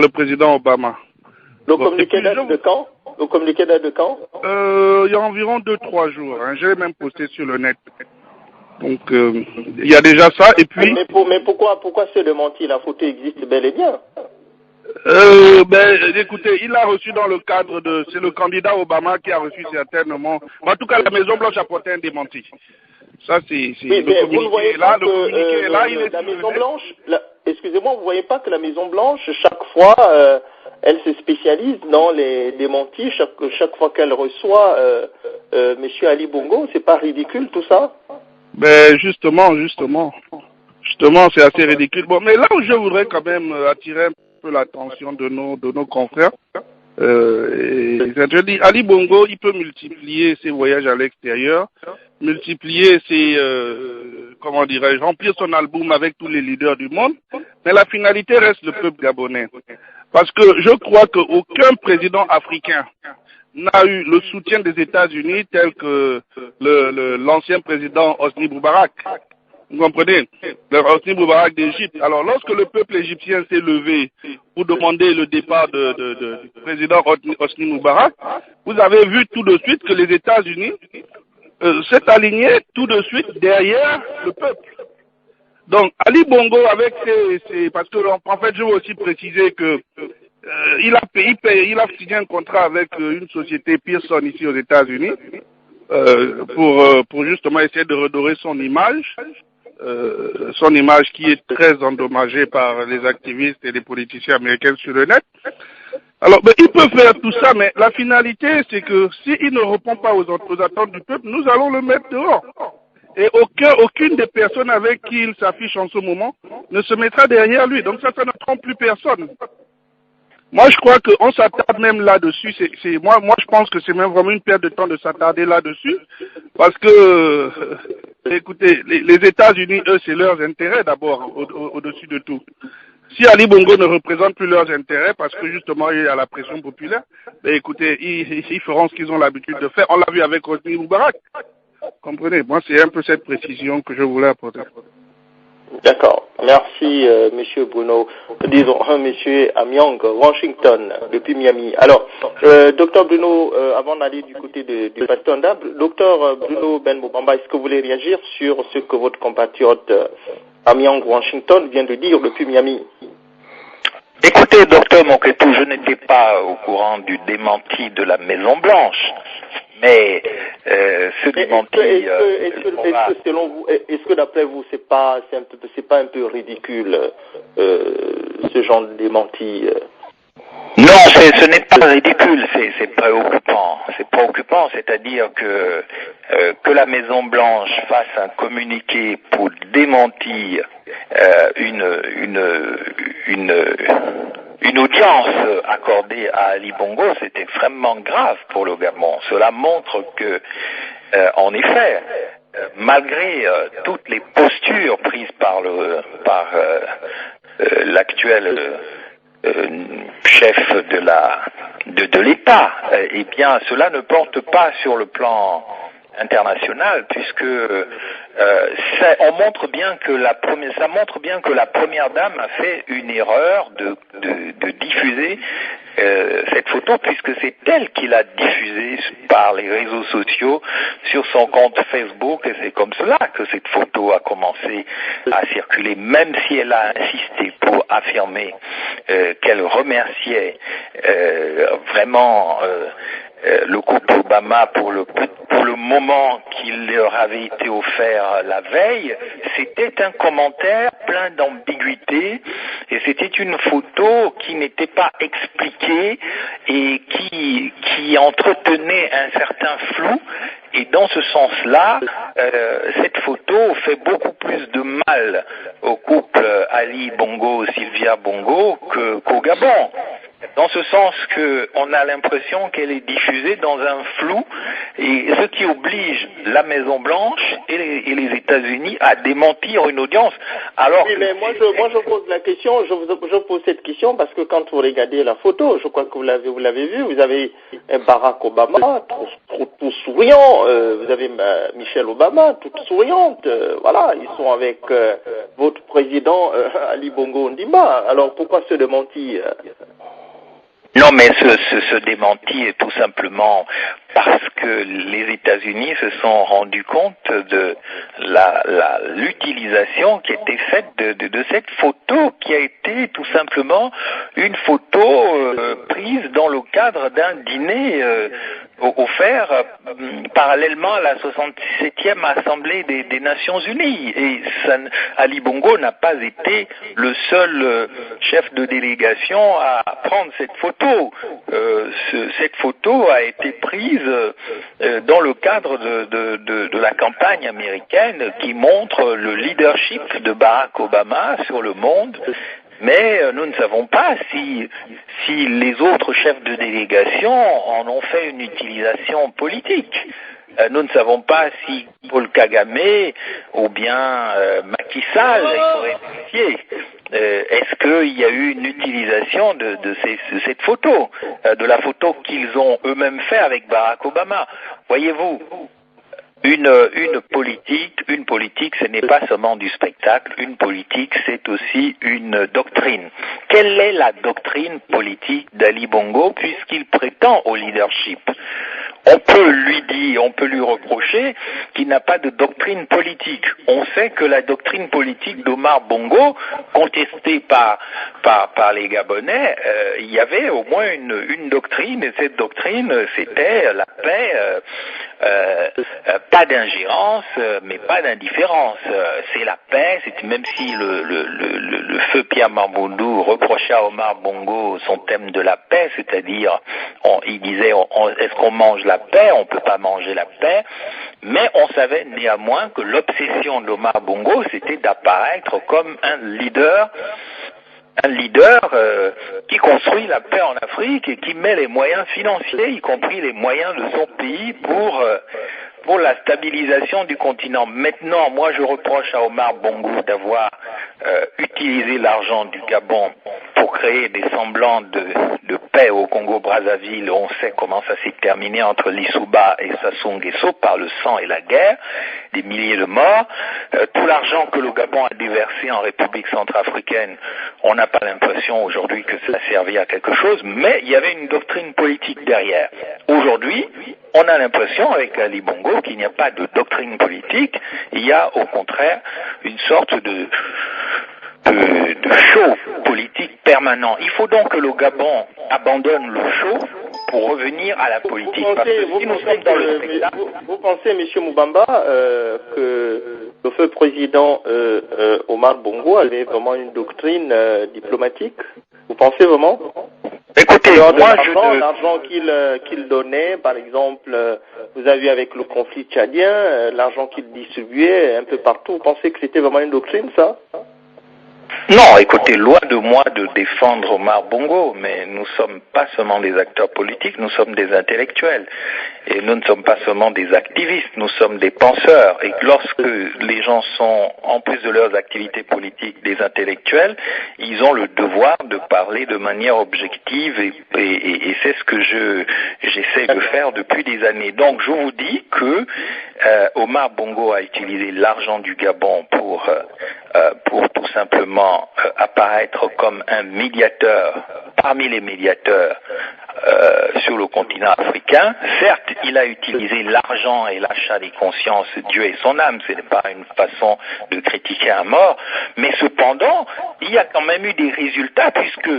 le président Obama. Le communiqué date de quand? Le communiqué date de quand? Il y a environ 2-3 jours. Hein. Je l'ai même posté sur le net. Donc, il y a déjà ça. Et puis. Mais pourquoi se démentir? La photo existe bel et bien. Écoutez, il l'a reçu dans le cadre de. C'est le candidat Obama qui a reçu certainement. En tout cas, la Maison Blanche a porté un démenti. Ça, c'est. Oui, mais vous ne voyez pas que la Maison Blanche. Excusez-moi, vous ne voyez pas que la Maison Blanche, chaque fois, elle se spécialise dans les démentis. Chaque fois qu'elle reçoit M. Ali Bongo, c'est pas ridicule tout ça? Ben justement, c'est assez ridicule. Bon, mais là où je voudrais quand même attirer un peu l'attention de nos confrères, je dis, Ali Bongo, il peut multiplier ses voyages à l'extérieur, multiplier ses, remplir son album avec tous les leaders du monde, mais la finalité reste le peuple gabonais. Parce que je crois qu'aucun président africain n'a eu le soutien des États-Unis tel que l'ancien président Hosni Moubarak. Vous comprenez? Hosni Moubarak d'Égypte. Alors, lorsque le peuple égyptien s'est levé pour demander le départ du président Hosni Moubarak, vous avez vu tout de suite que les États-Unis s'est aligné tout de suite derrière le peuple. Donc, Ali Bongo avec parce que, en fait, je veux aussi préciser que il a signé un contrat avec une société Pearson ici aux États-Unis pour justement essayer de redorer son image qui est très endommagée par les activistes et les politiciens américains sur le net. Alors, il peut faire tout ça, mais la finalité, c'est que s'il ne répond pas aux attentes du peuple, nous allons le mettre dehors. Et aucune des personnes avec qui il s'affiche en ce moment ne se mettra derrière lui. Donc ça ne trompe plus personne. Moi, je crois qu'on s'attarde même là-dessus. Moi, je pense que c'est même vraiment une perte de temps de s'attarder là-dessus. Parce que, écoutez, les États-Unis, eux, c'est leurs intérêts d'abord, au-dessus de tout. Si Ali Bongo ne représente plus leurs intérêts, parce que justement, il y a la pression populaire, écoutez, ils feront ce qu'ils ont l'habitude de faire. On l'a vu avec Hosni Moubarak. Comprenez, moi c'est un peu cette précision que je voulais apporter. D'accord, merci Monsieur Bruno. Disons Monsieur Amyang, Washington, depuis Miami. Alors, Docteur Bruno, avant d'aller du côté du pasteur Nda, Docteur Bruno Ben Mbamba, est-ce que vous voulez réagir sur ce que votre compatriote Amyang, Washington vient de dire depuis Miami? Écoutez, Docteur Moketo, je n'étais pas au courant du démenti de la Maison Blanche. Mais ce démenti, est-ce que selon vous, est-ce que d'après vous, c'est pas un peu ridicule ce genre de démenti? Non, ce n'est pas ridicule, c'est préoccupant. C'est préoccupant, c'est-à-dire que la Maison Blanche fasse un communiqué pour démentir une audience accordée à Ali Bongo, c'est extrêmement grave pour le Gabon. Cela montre que, en effet, malgré toutes les postures prises par l'actuel chef de l'État. Eh bien, cela ne porte pas sur le plan international, puisque on montre bien que ça montre bien que la première dame a fait une erreur de diffuser cette photo, puisque c'est elle qui l'a diffusée par les réseaux sociaux sur son compte Facebook, et c'est comme cela que cette photo a commencé à circuler, même si elle a insisté pour affirmer qu'elle remerciait vraiment le couple Obama pour le moment qu'il leur avait été offert la veille. C'était un commentaire plein d'ambiguïté, et c'était une photo qui n'était pas expliquée et qui entretenait un certain flou. Et dans ce sens-là, cette photo fait beaucoup plus de mal au couple Ali Bongo-Sylvia Bongo qu'au Gabon. Dans ce sens qu'on a l'impression qu'elle est diffusée dans un flou, et ce qui oblige la Maison-Blanche et les États-Unis à démentir une audience. Alors oui, mais moi je pose la question, je pose cette question parce que quand vous regardez la photo, je crois que vous l'avez vu, vous avez Barack Obama, tout souriant, vous avez Michelle Obama, toute souriante, voilà, ils sont avec votre président Ali Bongo Ondimba. Alors pourquoi se démentir? Non, mais ce démenti est tout simplement parce que les États-Unis se sont rendus compte de l'utilisation qui était faite de cette photo, qui a été tout simplement une photo prise dans le cadre d'un dîner offert parallèlement à la 67e Assemblée des Nations Unies. Et Ali Bongo n'a pas été le seul chef de délégation à prendre cette photo. Cette photo a été prise dans le cadre de la campagne américaine qui montre le leadership de Barack Obama sur le monde. Mais nous ne savons pas si les autres chefs de délégation en ont fait une utilisation politique. Nous ne savons pas si Paul Kagame ou bien Macky Sall, il faudrait vérifier. Est-ce qu'il y a eu une utilisation de cette photo, de la photo qu'ils ont eux-mêmes fait avec Barack Obama? Voyez-vous, une politique, ce n'est pas seulement du spectacle. Une politique, c'est aussi une doctrine. Quelle est la doctrine politique d'Ali Bongo puisqu'il prétend au leadership? On peut lui reprocher qu'il n'a pas de doctrine politique. On sait que la doctrine politique d'Omar Bongo, contestée par les Gabonais, il y avait au moins une doctrine, et cette doctrine, c'était la paix, pas d'ingérence, mais pas d'indifférence. C'est la paix, c'est même si le feu Pierre Mamboundou reprochait à Omar Bongo son thème de la paix, c'est-à-dire, il disait, est-ce qu'on mange la paix? On ne peut pas manger la paix, mais on savait néanmoins que l'obsession d'Omar Bongo, c'était d'apparaître comme un leader qui construit la paix en Afrique et qui met les moyens financiers, y compris les moyens de son pays pour la stabilisation du continent. Maintenant, moi je reproche à Omar Bongo d'avoir utilisé l'argent du Gabon pour créer des semblants de paix au Congo-Brazzaville. On sait comment ça s'est terminé entre Lissouba et Sassou Nguesso par le sang et la guerre, des milliers de morts. Tout l'argent que le Gabon a déversé en République centrafricaine, on n'a pas l'impression aujourd'hui que ça a servi à quelque chose, mais il y avait une doctrine politique derrière. Aujourd'hui, on a l'impression avec Ali Bongo qu'il n'y a pas de doctrine politique, il y a au contraire une sorte de show politique permanent. Il faut donc que le Gabon abandonne le show pour revenir à la politique. Vous pensez, M. Moubamba, que le feu président Omar Bongo avait vraiment une doctrine diplomatique? Vous pensez vraiment? Écoutez, l'argent qu'il donnait, par exemple, vous avez vu avec le conflit tchadien, l'argent qu'il distribuait un peu partout, vous pensez que c'était vraiment une doctrine, ça? Non, écoutez, loin de moi de défendre Omar Bongo, mais nous sommes pas seulement des acteurs politiques, nous sommes des intellectuels. Et nous ne sommes pas seulement des activistes, nous sommes des penseurs. Et lorsque les gens sont, en plus de leurs activités politiques, des intellectuels, ils ont le devoir de parler de manière objective et c'est ce que j'essaie de faire depuis des années. Donc je vous dis que Omar Bongo a utilisé l'argent du Gabon pour tout simplement apparaître comme un médiateur parmi les médiateurs sur le continent africain. Certes, il a utilisé l'argent et l'achat des consciences, Dieu et son âme, ce n'est pas une façon de critiquer un mort, mais cependant, il y a quand même eu des résultats puisque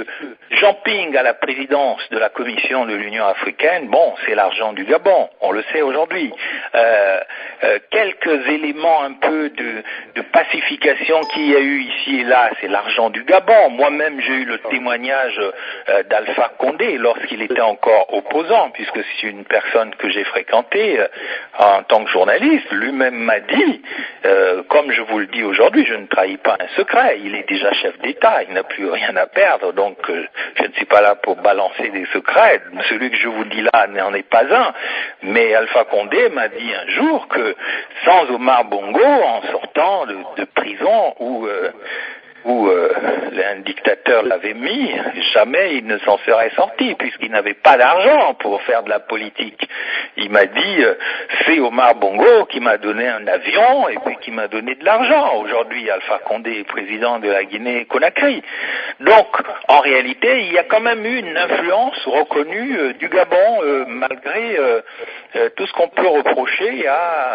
Jean Ping à la présidence de la Commission de l'Union africaine, bon, c'est l'argent du Gabon, on le sait aujourd'hui. Quelques éléments un peu de pacification qu'il y a eu ici et là, c'est l'argent du Gabon. Moi-même, j'ai eu le témoignage d'Alpha Condé lorsqu'il était encore opposant, puisque c'est une personne que j'ai fréquentée en tant que journaliste. Lui-même m'a dit, comme je vous le dis aujourd'hui, je ne trahis pas un secret. Il est déjà chef d'État, il n'a plus rien à perdre, donc je ne suis pas là pour balancer des secrets. Celui que je vous dis là n'en est pas un. Mais Alpha Condé m'a dit un jour que sans Omar Bongo, en sortant de prison où un dictateur l'avait mis, jamais il ne s'en serait sorti, puisqu'il n'avait pas d'argent pour faire de la politique. Il m'a dit, c'est Omar Bongo qui m'a donné un avion et puis qui m'a donné de l'argent. Aujourd'hui, Alpha Condé est président de la Guinée-Conakry. Donc, en réalité, il y a quand même eu une influence reconnue du Gabon, malgré tout ce qu'on peut reprocher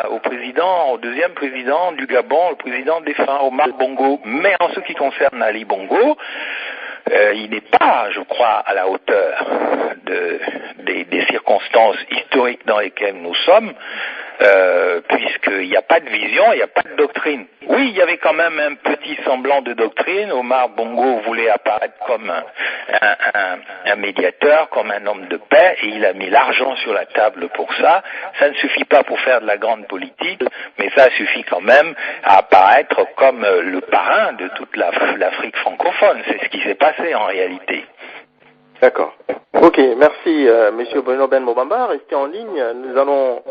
au deuxième président du Gabon, le président défunt Omar Bongo. Mais en ce qui concerne Ali Bongo, il n'est pas, je crois, à la hauteur des circonstances historiques dans lesquelles nous sommes, puisqu'il n'y a pas de vision, il n'y a pas de doctrine. Oui, il y avait quand même un petit semblant de doctrine. Omar Bongo voulait apparaître comme un médiateur, comme un homme de paix, et il a mis l'argent sur la table pour ça. Ça ne suffit pas pour faire de la grande politique, mais ça suffit quand même à apparaître comme le parrain de toute l'Afrique francophone. C'est ce qui s'est passé en réalité. D'accord. Ok, merci Monsieur Bruno Ben Mobamba. Restez en ligne. Nous allons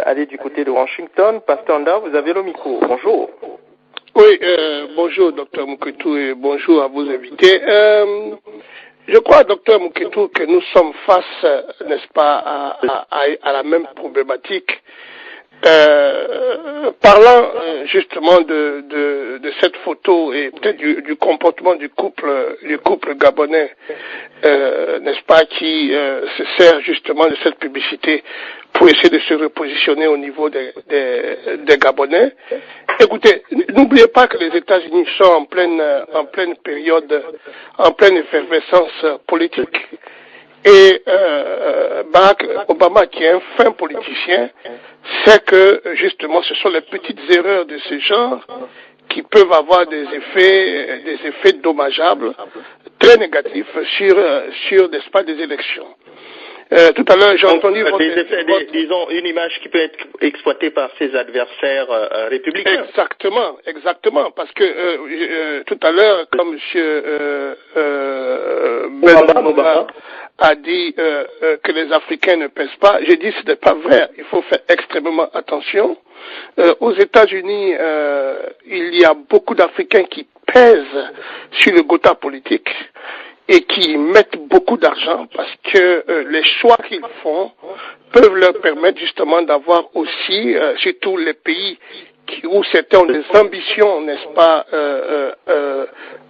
aller du côté de Washington. Pasteur Nda, vous avez le micro. Bonjour. Oui, bonjour Dr Muketu et bonjour à vos invités. Je crois, Dr Muketu, que nous sommes face, n'est-ce pas, à la même problématique. Parlant justement de cette photo et peut-être du comportement du couple gabonais, n'est-ce pas, qui se sert justement de cette publicité pour essayer de se repositionner au niveau des Gabonais. Écoutez, n'oubliez pas que les États-Unis sont en pleine période, en pleine effervescence politique. Et Barack Obama, qui est un fin politicien, sait que justement ce sont les petites erreurs de ce genre qui peuvent avoir des effets dommageables, très négatifs sur n'est-ce pas, des élections. Tout à l'heure, j'ai entendu disons une image qui peut être exploitée par ses adversaires républicains. Exactement, parce que tout à l'heure, comme Monsieur Ben a dit que les Africains ne pèsent pas, j'ai dit que ce n'est pas vrai. Il faut faire extrêmement attention. Aux États-Unis, il y a beaucoup d'Africains qui pèsent sur le gotha politique et qui mettent beaucoup d'argent parce que les choix qu'ils font peuvent leur permettre justement d'avoir aussi, surtout les pays où certains ont des ambitions, n'est-ce pas,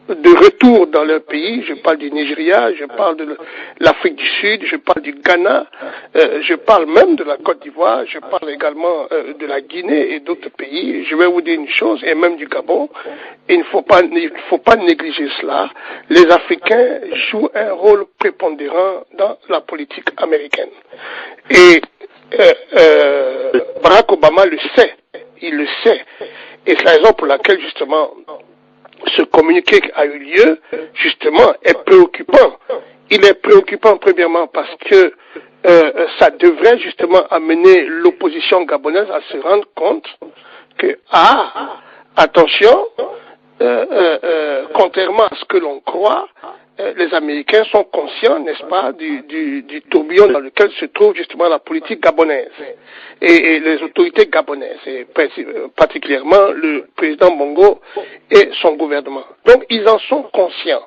de retour dans leur pays. Je parle du Nigeria, je parle de l'Afrique du Sud, je parle du Ghana, je parle même de la Côte d'Ivoire, je parle également de la Guinée et d'autres pays. Je vais vous dire une chose, et même du Gabon, il ne faut pas négliger cela. Les Africains jouent un rôle prépondérant dans la politique américaine. Et Barack Obama le sait. Il le sait. Et c'est la raison pour laquelle, justement, ce communiqué a eu lieu, justement, est préoccupant. Il est préoccupant, premièrement, parce que ça devrait, justement, amener l'opposition gabonaise à se rendre compte que, attention, contrairement à ce que l'on croit, les Américains sont conscients, n'est-ce pas, du tourbillon dans lequel se trouve justement la politique gabonaise et les autorités gabonaises, et particulièrement le président Bongo et son gouvernement. Donc ils en sont conscients.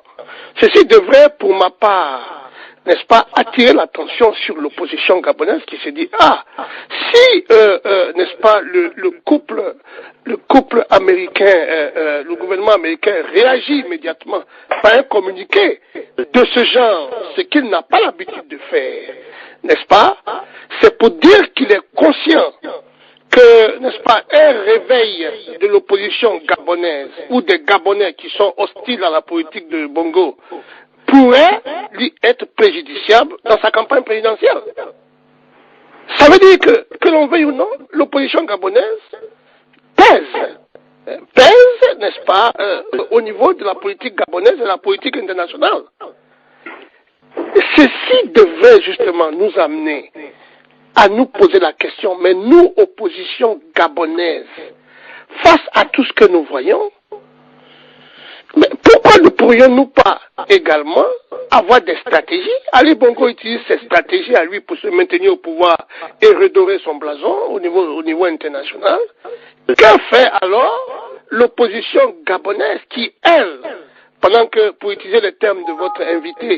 Ceci devrait, pour ma part, n'est-ce pas, attirer l'attention sur l'opposition gabonaise qui se dit, si, n'est-ce pas, le couple américain, le gouvernement américain réagit immédiatement par un communiqué de ce genre, ce qu'il n'a pas l'habitude de faire, n'est-ce pas, c'est pour dire qu'il est conscient que, n'est-ce pas, un réveil de l'opposition gabonaise ou des Gabonais qui sont hostiles à la politique de Bongo pourrait lui être préjudiciable dans sa campagne présidentielle. Ça veut dire que l'on veuille ou non, l'opposition gabonaise pèse, n'est-ce pas, au niveau de la politique gabonaise et de la politique internationale. Ceci devrait justement nous amener à nous poser la question, mais nous, opposition gabonaise, face à tout ce que nous voyons, mais pourquoi ne pourrions-nous pas également avoir des stratégies? Ali Bongo utilise ses stratégies à lui pour se maintenir au pouvoir et redorer son blason au niveau international. Que fait alors l'opposition gabonaise qui, elle, pendant que, pour utiliser les termes de votre invité,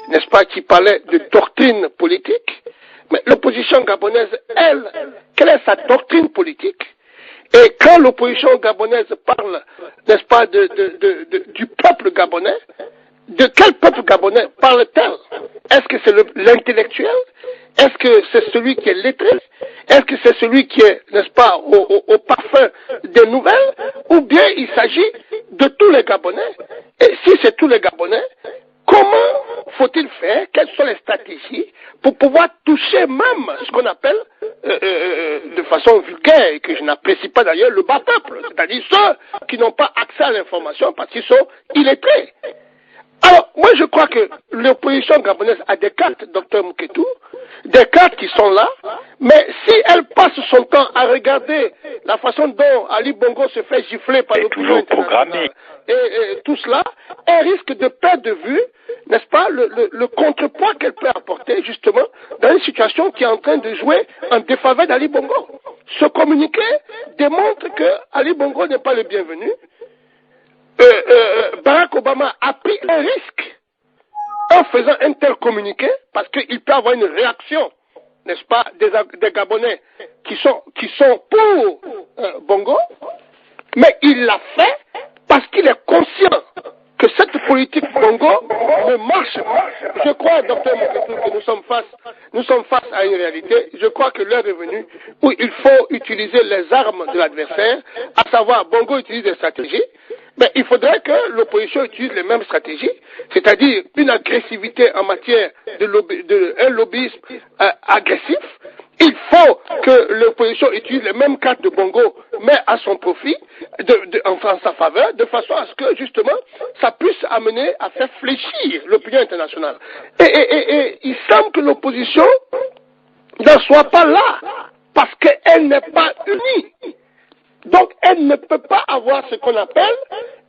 n'est-ce pas, qui parlait de doctrine politique, mais l'opposition gabonaise, elle, quelle est sa doctrine politique? Et quand l'opposition gabonaise parle, n'est-ce pas, du peuple gabonais, de quel peuple gabonais parle-t-elle? Est-ce que c'est l'intellectuel? Est-ce que c'est celui qui est lettré? Est-ce que c'est celui qui est, n'est-ce pas, au parfum des nouvelles? Ou bien il s'agit de tous les Gabonais? Et si c'est tous les Gabonais, comment faut-il faire? Quelles sont les stratégies pour pouvoir toucher même ce qu'on appelle, de façon vulgaire, et que je n'apprécie pas d'ailleurs, le bas peuple, c'est-à-dire ceux qui n'ont pas accès à l'information parce qu'ils sont illettrés. Alors, moi je crois que l'opposition gabonaise a des cartes, Dr Mouketou, des cartes qui sont là, mais si elle passe son temps à regarder la façon dont Ali Bongo se fait gifler par l'opinion internationale et tout cela, elle risque de perdre de vue, n'est-ce pas, le contrepoids qu'elle peut apporter justement dans une situation qui est en train de jouer en défaveur d'Ali Bongo. Ce communiqué démontre que Ali Bongo n'est pas le bienvenu. Barack Obama a pris un risque en faisant un tel communiqué parce qu'il peut avoir une réaction, n'est-ce pas, des Gabonais qui sont pour Bongo, mais il l'a fait parce qu'il est conscient que cette politique Bongo ne marche pas. Je crois, docteur Moketou, que nous sommes face à une réalité. Je crois que l'heure est venue où il faut utiliser les armes de l'adversaire, à savoir Bongo utilise des stratégies, mais il faudrait que l'opposition utilise les mêmes stratégies, c'est-à-dire une agressivité en matière un lobbyisme agressif. Il faut que l'opposition utilise les mêmes cartes de Bongo, mais à son profit, en sa faveur, de façon à ce que, justement, ça puisse amener à faire fléchir l'opinion internationale. Et il semble que l'opposition n'en soit pas là, parce qu'elle n'est pas unie. Donc, elle ne peut pas avoir ce qu'on appelle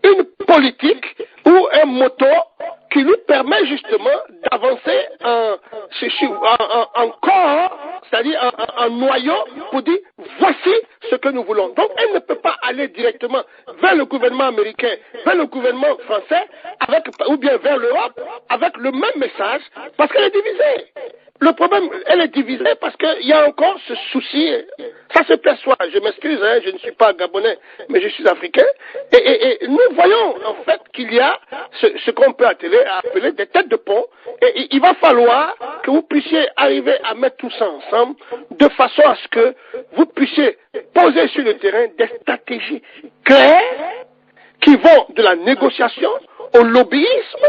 une politique ou un moteur qui lui permet justement d'avancer en corps, c'est-à-dire en noyau, pour dire voici ce que nous voulons. Donc elle ne peut pas aller directement vers le gouvernement américain, vers le gouvernement français, ou bien vers l'Europe, avec le même message, parce qu'elle est divisée. Le problème, elle est divisée parce qu'il y a encore ce souci, ça se perçoit, je m'excuse, hein, je ne suis pas gabonais, mais je suis africain, et nous voyons en fait qu'il y a ce qu'on peut appeler des têtes de pont, et il va falloir que vous puissiez arriver à mettre tout ça ensemble, de façon à ce que vous puissiez poser sur le terrain des stratégies claires qui vont de la négociation au lobbyisme,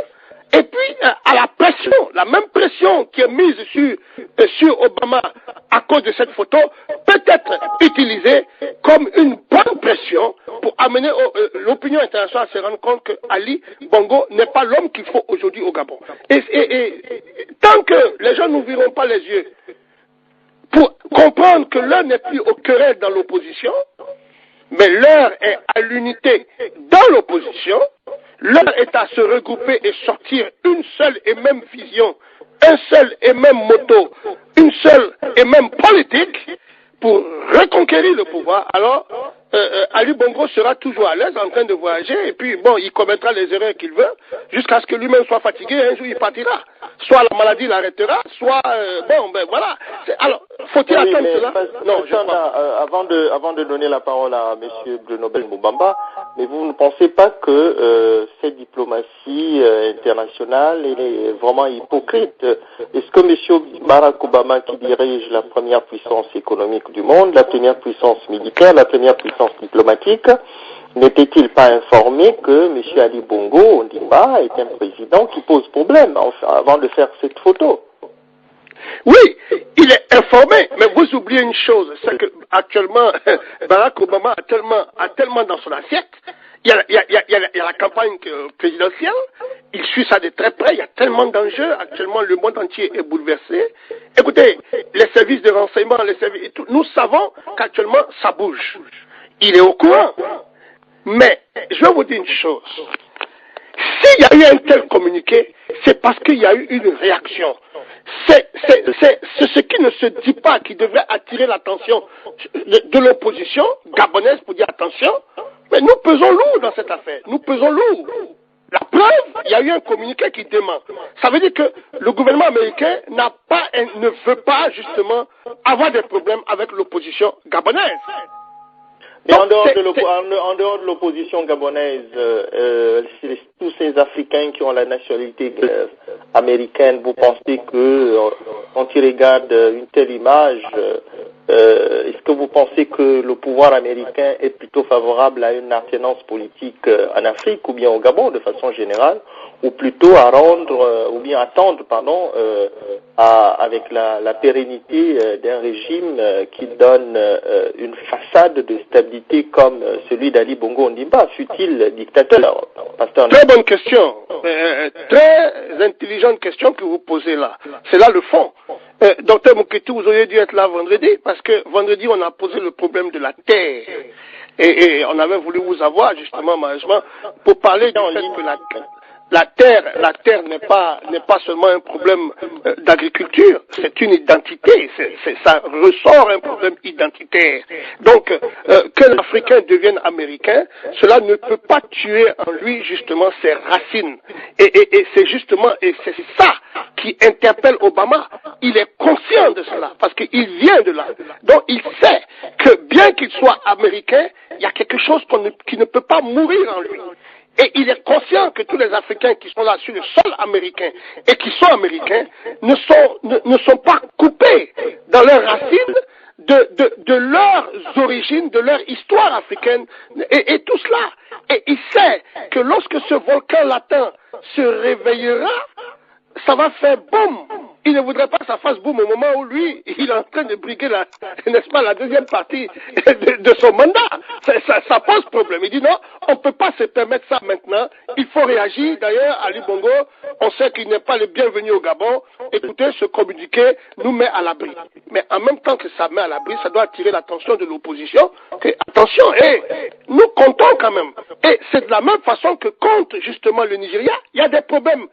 et puis à la pression, la même pression qui est mise sur Obama à cause de cette photo, peut être utilisée comme une bonne pression pour amener l'opinion internationale à se rendre compte que Ali Bongo n'est pas l'homme qu'il faut aujourd'hui au Gabon. Et tant que les gens n'ouvriront pas les yeux pour comprendre que l'un n'est plus au querelle dans l'opposition, mais l'heure est à l'unité dans l'opposition, l'heure est à se regrouper et sortir une seule et même vision, un seul et même motto, une seule et même politique pour reconquérir le pouvoir. Alors, Ali Bongo sera toujours à l'aise en train de voyager et puis bon, il commettra les erreurs qu'il veut jusqu'à ce que lui-même soit fatigué et un jour il partira. Soit la maladie l'arrêtera, soit bon, ben voilà. Alors, faut-il attendre cela? Non, avant de donner la parole à M. Bruno Belmoubamba, mais vous ne pensez pas que cette diplomatie internationale est vraiment hypocrite? Est-ce que M. Barack Obama, qui dirige la première puissance économique du monde, la première puissance militaire, la première puissance diplomatique, n'était-il pas informé que M. Ali Bongo Ondimba est un président qui pose problème avant de faire cette photo? Oui, il est informé, mais vous oubliez une chose, c'est que actuellement Barack Obama a tellement dans son assiette. Il y a la campagne présidentielle, il suit ça de très près, il y a tellement d'enjeux, actuellement le monde entier est bouleversé. Écoutez, les services de renseignement, nous savons qu'actuellement ça bouge. Il est au courant. Mais je vais vous dire une chose. S'il y a eu un tel communiqué, c'est parce qu'il y a eu une réaction. C'est ce qui ne se dit pas qui devrait attirer l'attention de l'opposition gabonaise pour dire attention, mais nous pesons lourd dans cette affaire. Nous pesons lourd. La preuve, il y a eu un communiqué qui dément. Ça veut dire que le gouvernement américain ne veut pas justement avoir des problèmes avec l'opposition gabonaise. Mais en dehors de l'opposition gabonaise, tous ces Africains qui ont la nationalité américaine, vous pensez que, quand ils regardent une telle image, est-ce que vous pensez que le pouvoir américain est plutôt favorable à une alternance politique en Afrique ou bien au Gabon de façon générale, ou plutôt à attendre, avec la pérennité d'un régime qui donne une façade de stabilité comme celui d'Ali Bongo Ondimba, fut-il dictateur? Très bonne question, très intelligente question que vous posez là. C'est là le fond. Docteur Mouketou, vous auriez dû être là vendredi, parce que vendredi on a posé le problème de la terre. Et on avait voulu vous avoir justement, malheureusement, pour parler du fait que la terre n'est pas seulement un problème d'agriculture, c'est une identité, ça ressort un problème identitaire. Donc, que l'Africain devienne Américain, cela ne peut pas tuer en lui justement ses racines. Et c'est justement, et c'est ça qui interpelle Obama. Il est conscient de cela, parce qu'il vient de là. Donc, il sait que bien qu'il soit Américain, il y a quelque chose qui ne peut pas mourir en lui. Et il est conscient que tous les Africains qui sont là sur le sol américain et qui sont américains ne sont pas coupés dans leurs racines de leurs origines, de leur histoire africaine et tout cela. Et il sait que lorsque ce volcan latent se réveillera, ça va faire boum. Il ne voudrait pas que ça fasse boum au moment où lui, il est en train de briguer n'est-ce pas, la deuxième partie de son mandat. Ça pose problème. Il dit non, on ne peut pas se permettre ça maintenant. Il faut réagir. D'ailleurs, Ali Bongo, on sait qu'il n'est pas le bienvenu au Gabon. Écoutez, ce communiqué nous met à l'abri. Mais en même temps que ça met à l'abri, ça doit attirer l'attention de l'opposition. Attention, nous comptons quand même. Et c'est de la même façon que compte justement le Nigeria. Il y a des problèmes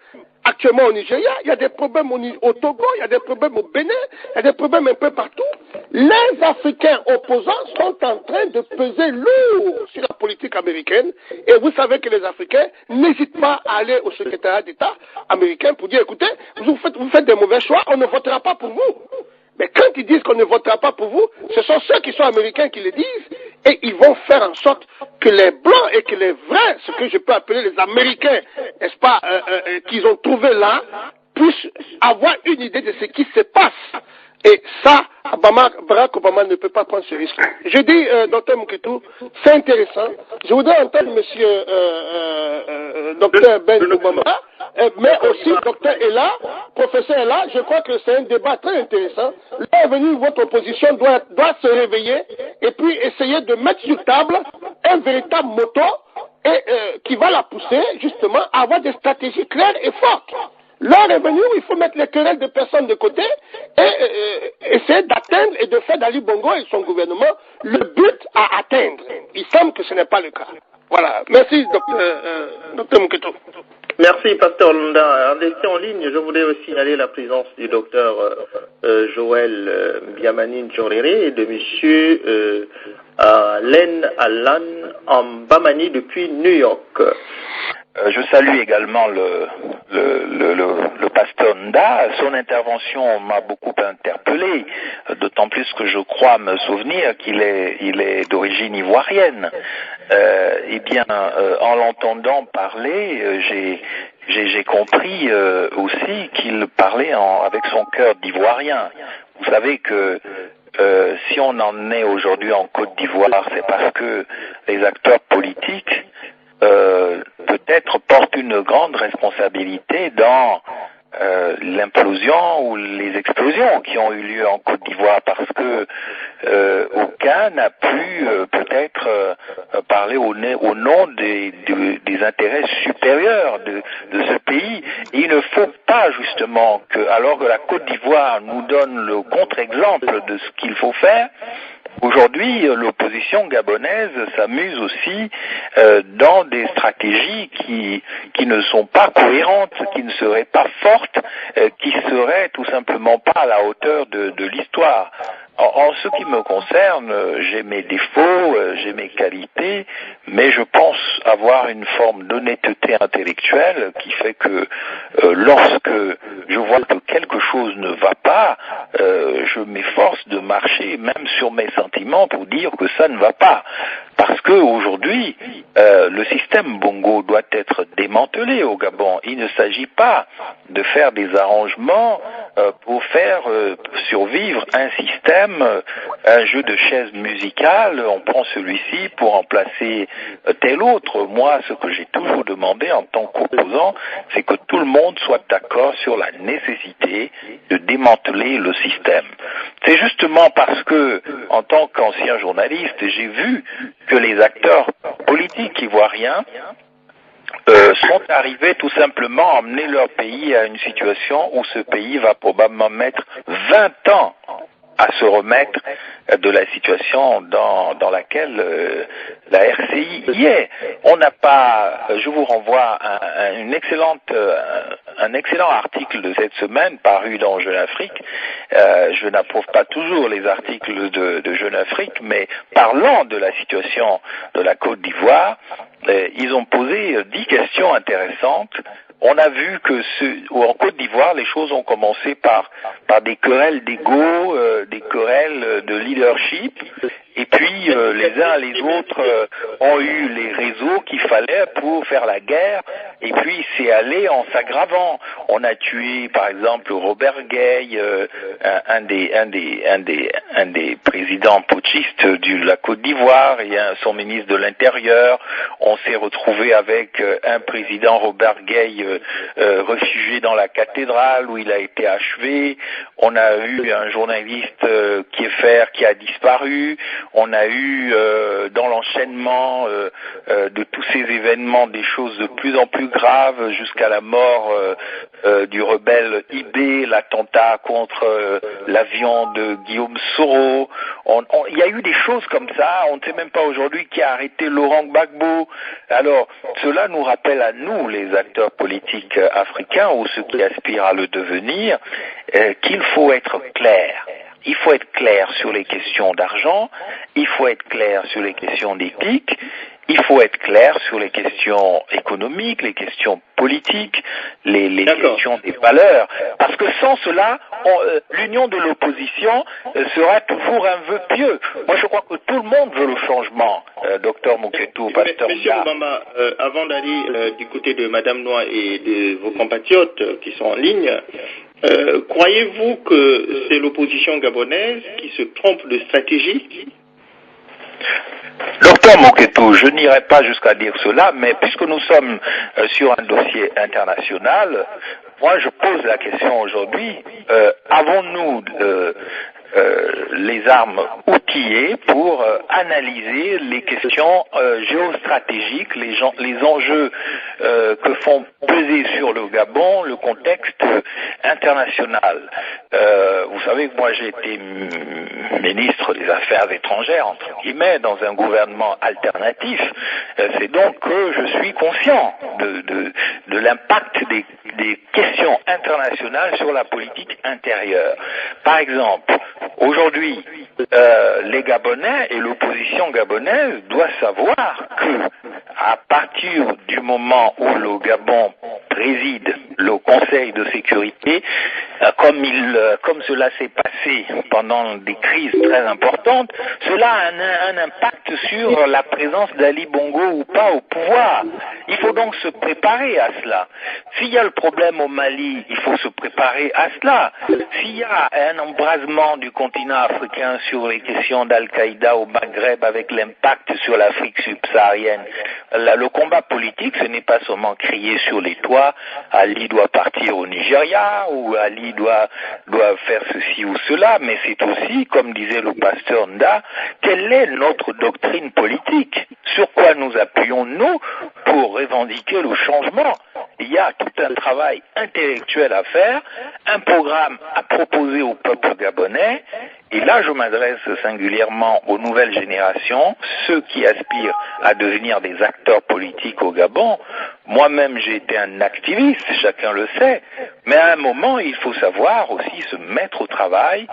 actuellement au Nigeria, il y a des problèmes au Togo, il y a des problèmes au Bénin, il y a des problèmes un peu partout. Les Africains opposants sont en train de peser lourd sur la politique américaine. Et vous savez que les Africains n'hésitent pas à aller au secrétariat d'État américain pour dire, écoutez, vous faites des mauvais choix, on ne votera pas pour vous. Mais quand ils disent qu'on ne votera pas pour vous, ce sont ceux qui sont américains qui le disent. Et ils vont faire en sorte que les Blancs et que les vrais, ce que je peux appeler les Américains, n'est-ce pas, qu'ils ont trouvé là, puissent avoir une idée de ce qui se passe. Et ça, Barack Obama ne peut pas prendre ce risque. Je dis, Dr Mouketou, c'est intéressant. Je voudrais entendre monsieur Dr Ben Obama, mais aussi Dr Ella, professeur Ella. Je crois que c'est un débat très intéressant. Là, venu, votre opposition doit se réveiller et puis essayer de mettre sur table un véritable motto et qui va la pousser justement à avoir des stratégies claires et fortes. L'heure est venue où il faut mettre les querelles de personnes de côté et essayer d'atteindre et de faire d'Ali Bongo et son gouvernement le but à atteindre. Il semble que ce n'est pas le cas. Voilà. Merci, docteur Moketo. Merci, Pasteur Londa. En laissant en ligne, je voulais aussi signaler la présence du docteur Joël Biamani Njorere et de monsieur Len Alan Mbamani depuis New York. Je salue également le pasteur Nda. Son intervention m'a beaucoup interpellé, d'autant plus que je crois me souvenir qu'il est d'origine ivoirienne. En l'entendant parler, j'ai compris aussi qu'il parlait avec son cœur d'ivoirien. Vous savez que si on en est aujourd'hui en Côte d'Ivoire, c'est parce que les acteurs politiques peut-être portent une grande responsabilité dans l'implosion ou les explosions qui ont eu lieu en Côte d'Ivoire, parce que aucun n'a pu peut-être parler au nom des intérêts supérieurs de ce pays. Et il ne faut pas justement que, alors que la Côte d'Ivoire nous donne le contre-exemple de ce qu'il faut faire, aujourd'hui, l'opposition gabonaise s'amuse aussi dans des stratégies qui ne sont pas cohérentes, qui ne seraient pas fortes, qui seraient tout simplement pas à la hauteur de l'histoire. En ce qui me concerne, j'ai mes défauts, j'ai mes qualités, mais je pense avoir une forme d'honnêteté intellectuelle qui fait que lorsque je vois que quelque chose ne va pas, je m'efforce de marcher même sur mes sentiments pour dire que ça ne va pas. Parce que aujourd'hui, le système Bongo doit être démantelé au Gabon. Il ne s'agit pas de faire des arrangements pour faire survivre un système, un jeu de chaises musicales. On prend celui-ci pour remplacer tel autre. Moi, ce que j'ai toujours demandé en tant qu'opposant, c'est que tout le monde soit d'accord sur la nécessité de démanteler le système. C'est justement parce que, en tant qu'ancien journaliste, j'ai vu que les acteurs politiques ivoiriens sont arrivés tout simplement à amener leur pays à une situation où ce pays va probablement mettre 20 ans à se remettre de la situation dans laquelle la RCI y est. On n'a pas, je vous renvoie à un excellent article de cette semaine paru dans Jeune Afrique. Je n'approuve pas toujours les articles de Jeune Afrique, mais parlant de la situation de la Côte d'Ivoire, ils ont posé 10 questions intéressantes. On a vu que en Côte d'Ivoire, les choses ont commencé par des querelles d'ego, des querelles de leadership, et puis les uns les autres ont eu les réseaux qu'il fallait pour faire la guerre, et puis c'est allé en s'aggravant. On a tué par exemple Robert Gueye, un des présidents putschistes de la Côte d'Ivoire, et son ministre de l'Intérieur. On s'est retrouvé avec un président, Robert Gueye, réfugié dans la cathédrale où il a été achevé. On a eu un journaliste Kieffer qui a disparu. On a eu dans l'enchaînement de tous ces événements des choses de plus en plus graves, jusqu'à la mort du rebelle Ibé, l'attentat contre l'avion de Guillaume Soro. Il y a eu des choses comme ça. On ne sait même pas aujourd'hui qui a arrêté Laurent Gbagbo. Alors, cela nous rappelle à nous, les acteurs politiques africains, ou ceux qui aspirent à le devenir, qu'il faut être clair. Il faut être clair sur les questions d'argent, il faut être clair sur les questions d'éthique, il faut être clair sur les questions économiques, les questions politiques, les questions des valeurs. Parce que sans cela, l'union de l'opposition sera toujours un vœu pieux. Moi, je crois que tout le monde veut le changement, docteur Moketo, pasteur Monsieur Obama, avant d'aller du côté de Madame Noa et de vos compatriotes qui sont en ligne, croyez-vous que c'est l'opposition gabonaise qui se trompe de stratégie? Docteur Moketo, je n'irai pas jusqu'à dire cela, mais puisque nous sommes sur un dossier international, moi je pose la question aujourd'hui, avons-nous les armes outillées pour analyser les questions géostratégiques, les enjeux que font peser sur le Gabon le contexte international. Vous savez que moi j'ai été ministre des Affaires étrangères, entre guillemets, dans un gouvernement alternatif. C'est donc que je suis conscient de l'impact des questions internationales sur la politique intérieure. Par exemple, aujourd'hui, les Gabonais et l'opposition gabonaise doivent savoir que à partir du moment où le Gabon préside le Conseil de sécurité, comme cela s'est passé pendant des crises très importantes, cela a un impact sur la présence d'Ali Bongo ou pas au pouvoir. Il faut donc se préparer à cela. S'il y a le problème au Mali, il faut se préparer à cela. S'il y a un embrasement du continent africain sur les questions d'Al-Qaïda au Maghreb avec l'impact sur l'Afrique subsaharienne, le combat politique, ce n'est pas seulement crier sur les toits, Ali doit partir au Nigeria ou Ali doit faire ceci ou cela, mais c'est aussi, comme disait le pasteur Nda, quelle est notre doctrine politique? Sur quoi nous appuyons-nous pour revendiquer le changement? Il y a tout un travail intellectuel à faire, un programme à proposer au peuple gabonais, et là je m'adresse singulièrement aux nouvelles générations, ceux qui aspirent à devenir des acteurs politiques au Gabon. Moi-même j'ai été un activiste, chacun le sait, mais à un moment il faut savoir aussi se mettre au travail,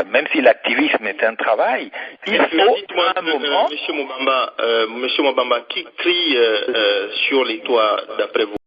même si l'activisme est un travail, il faut à un moment... Monsieur Mobamba, qui crie sur les toits d'après vous?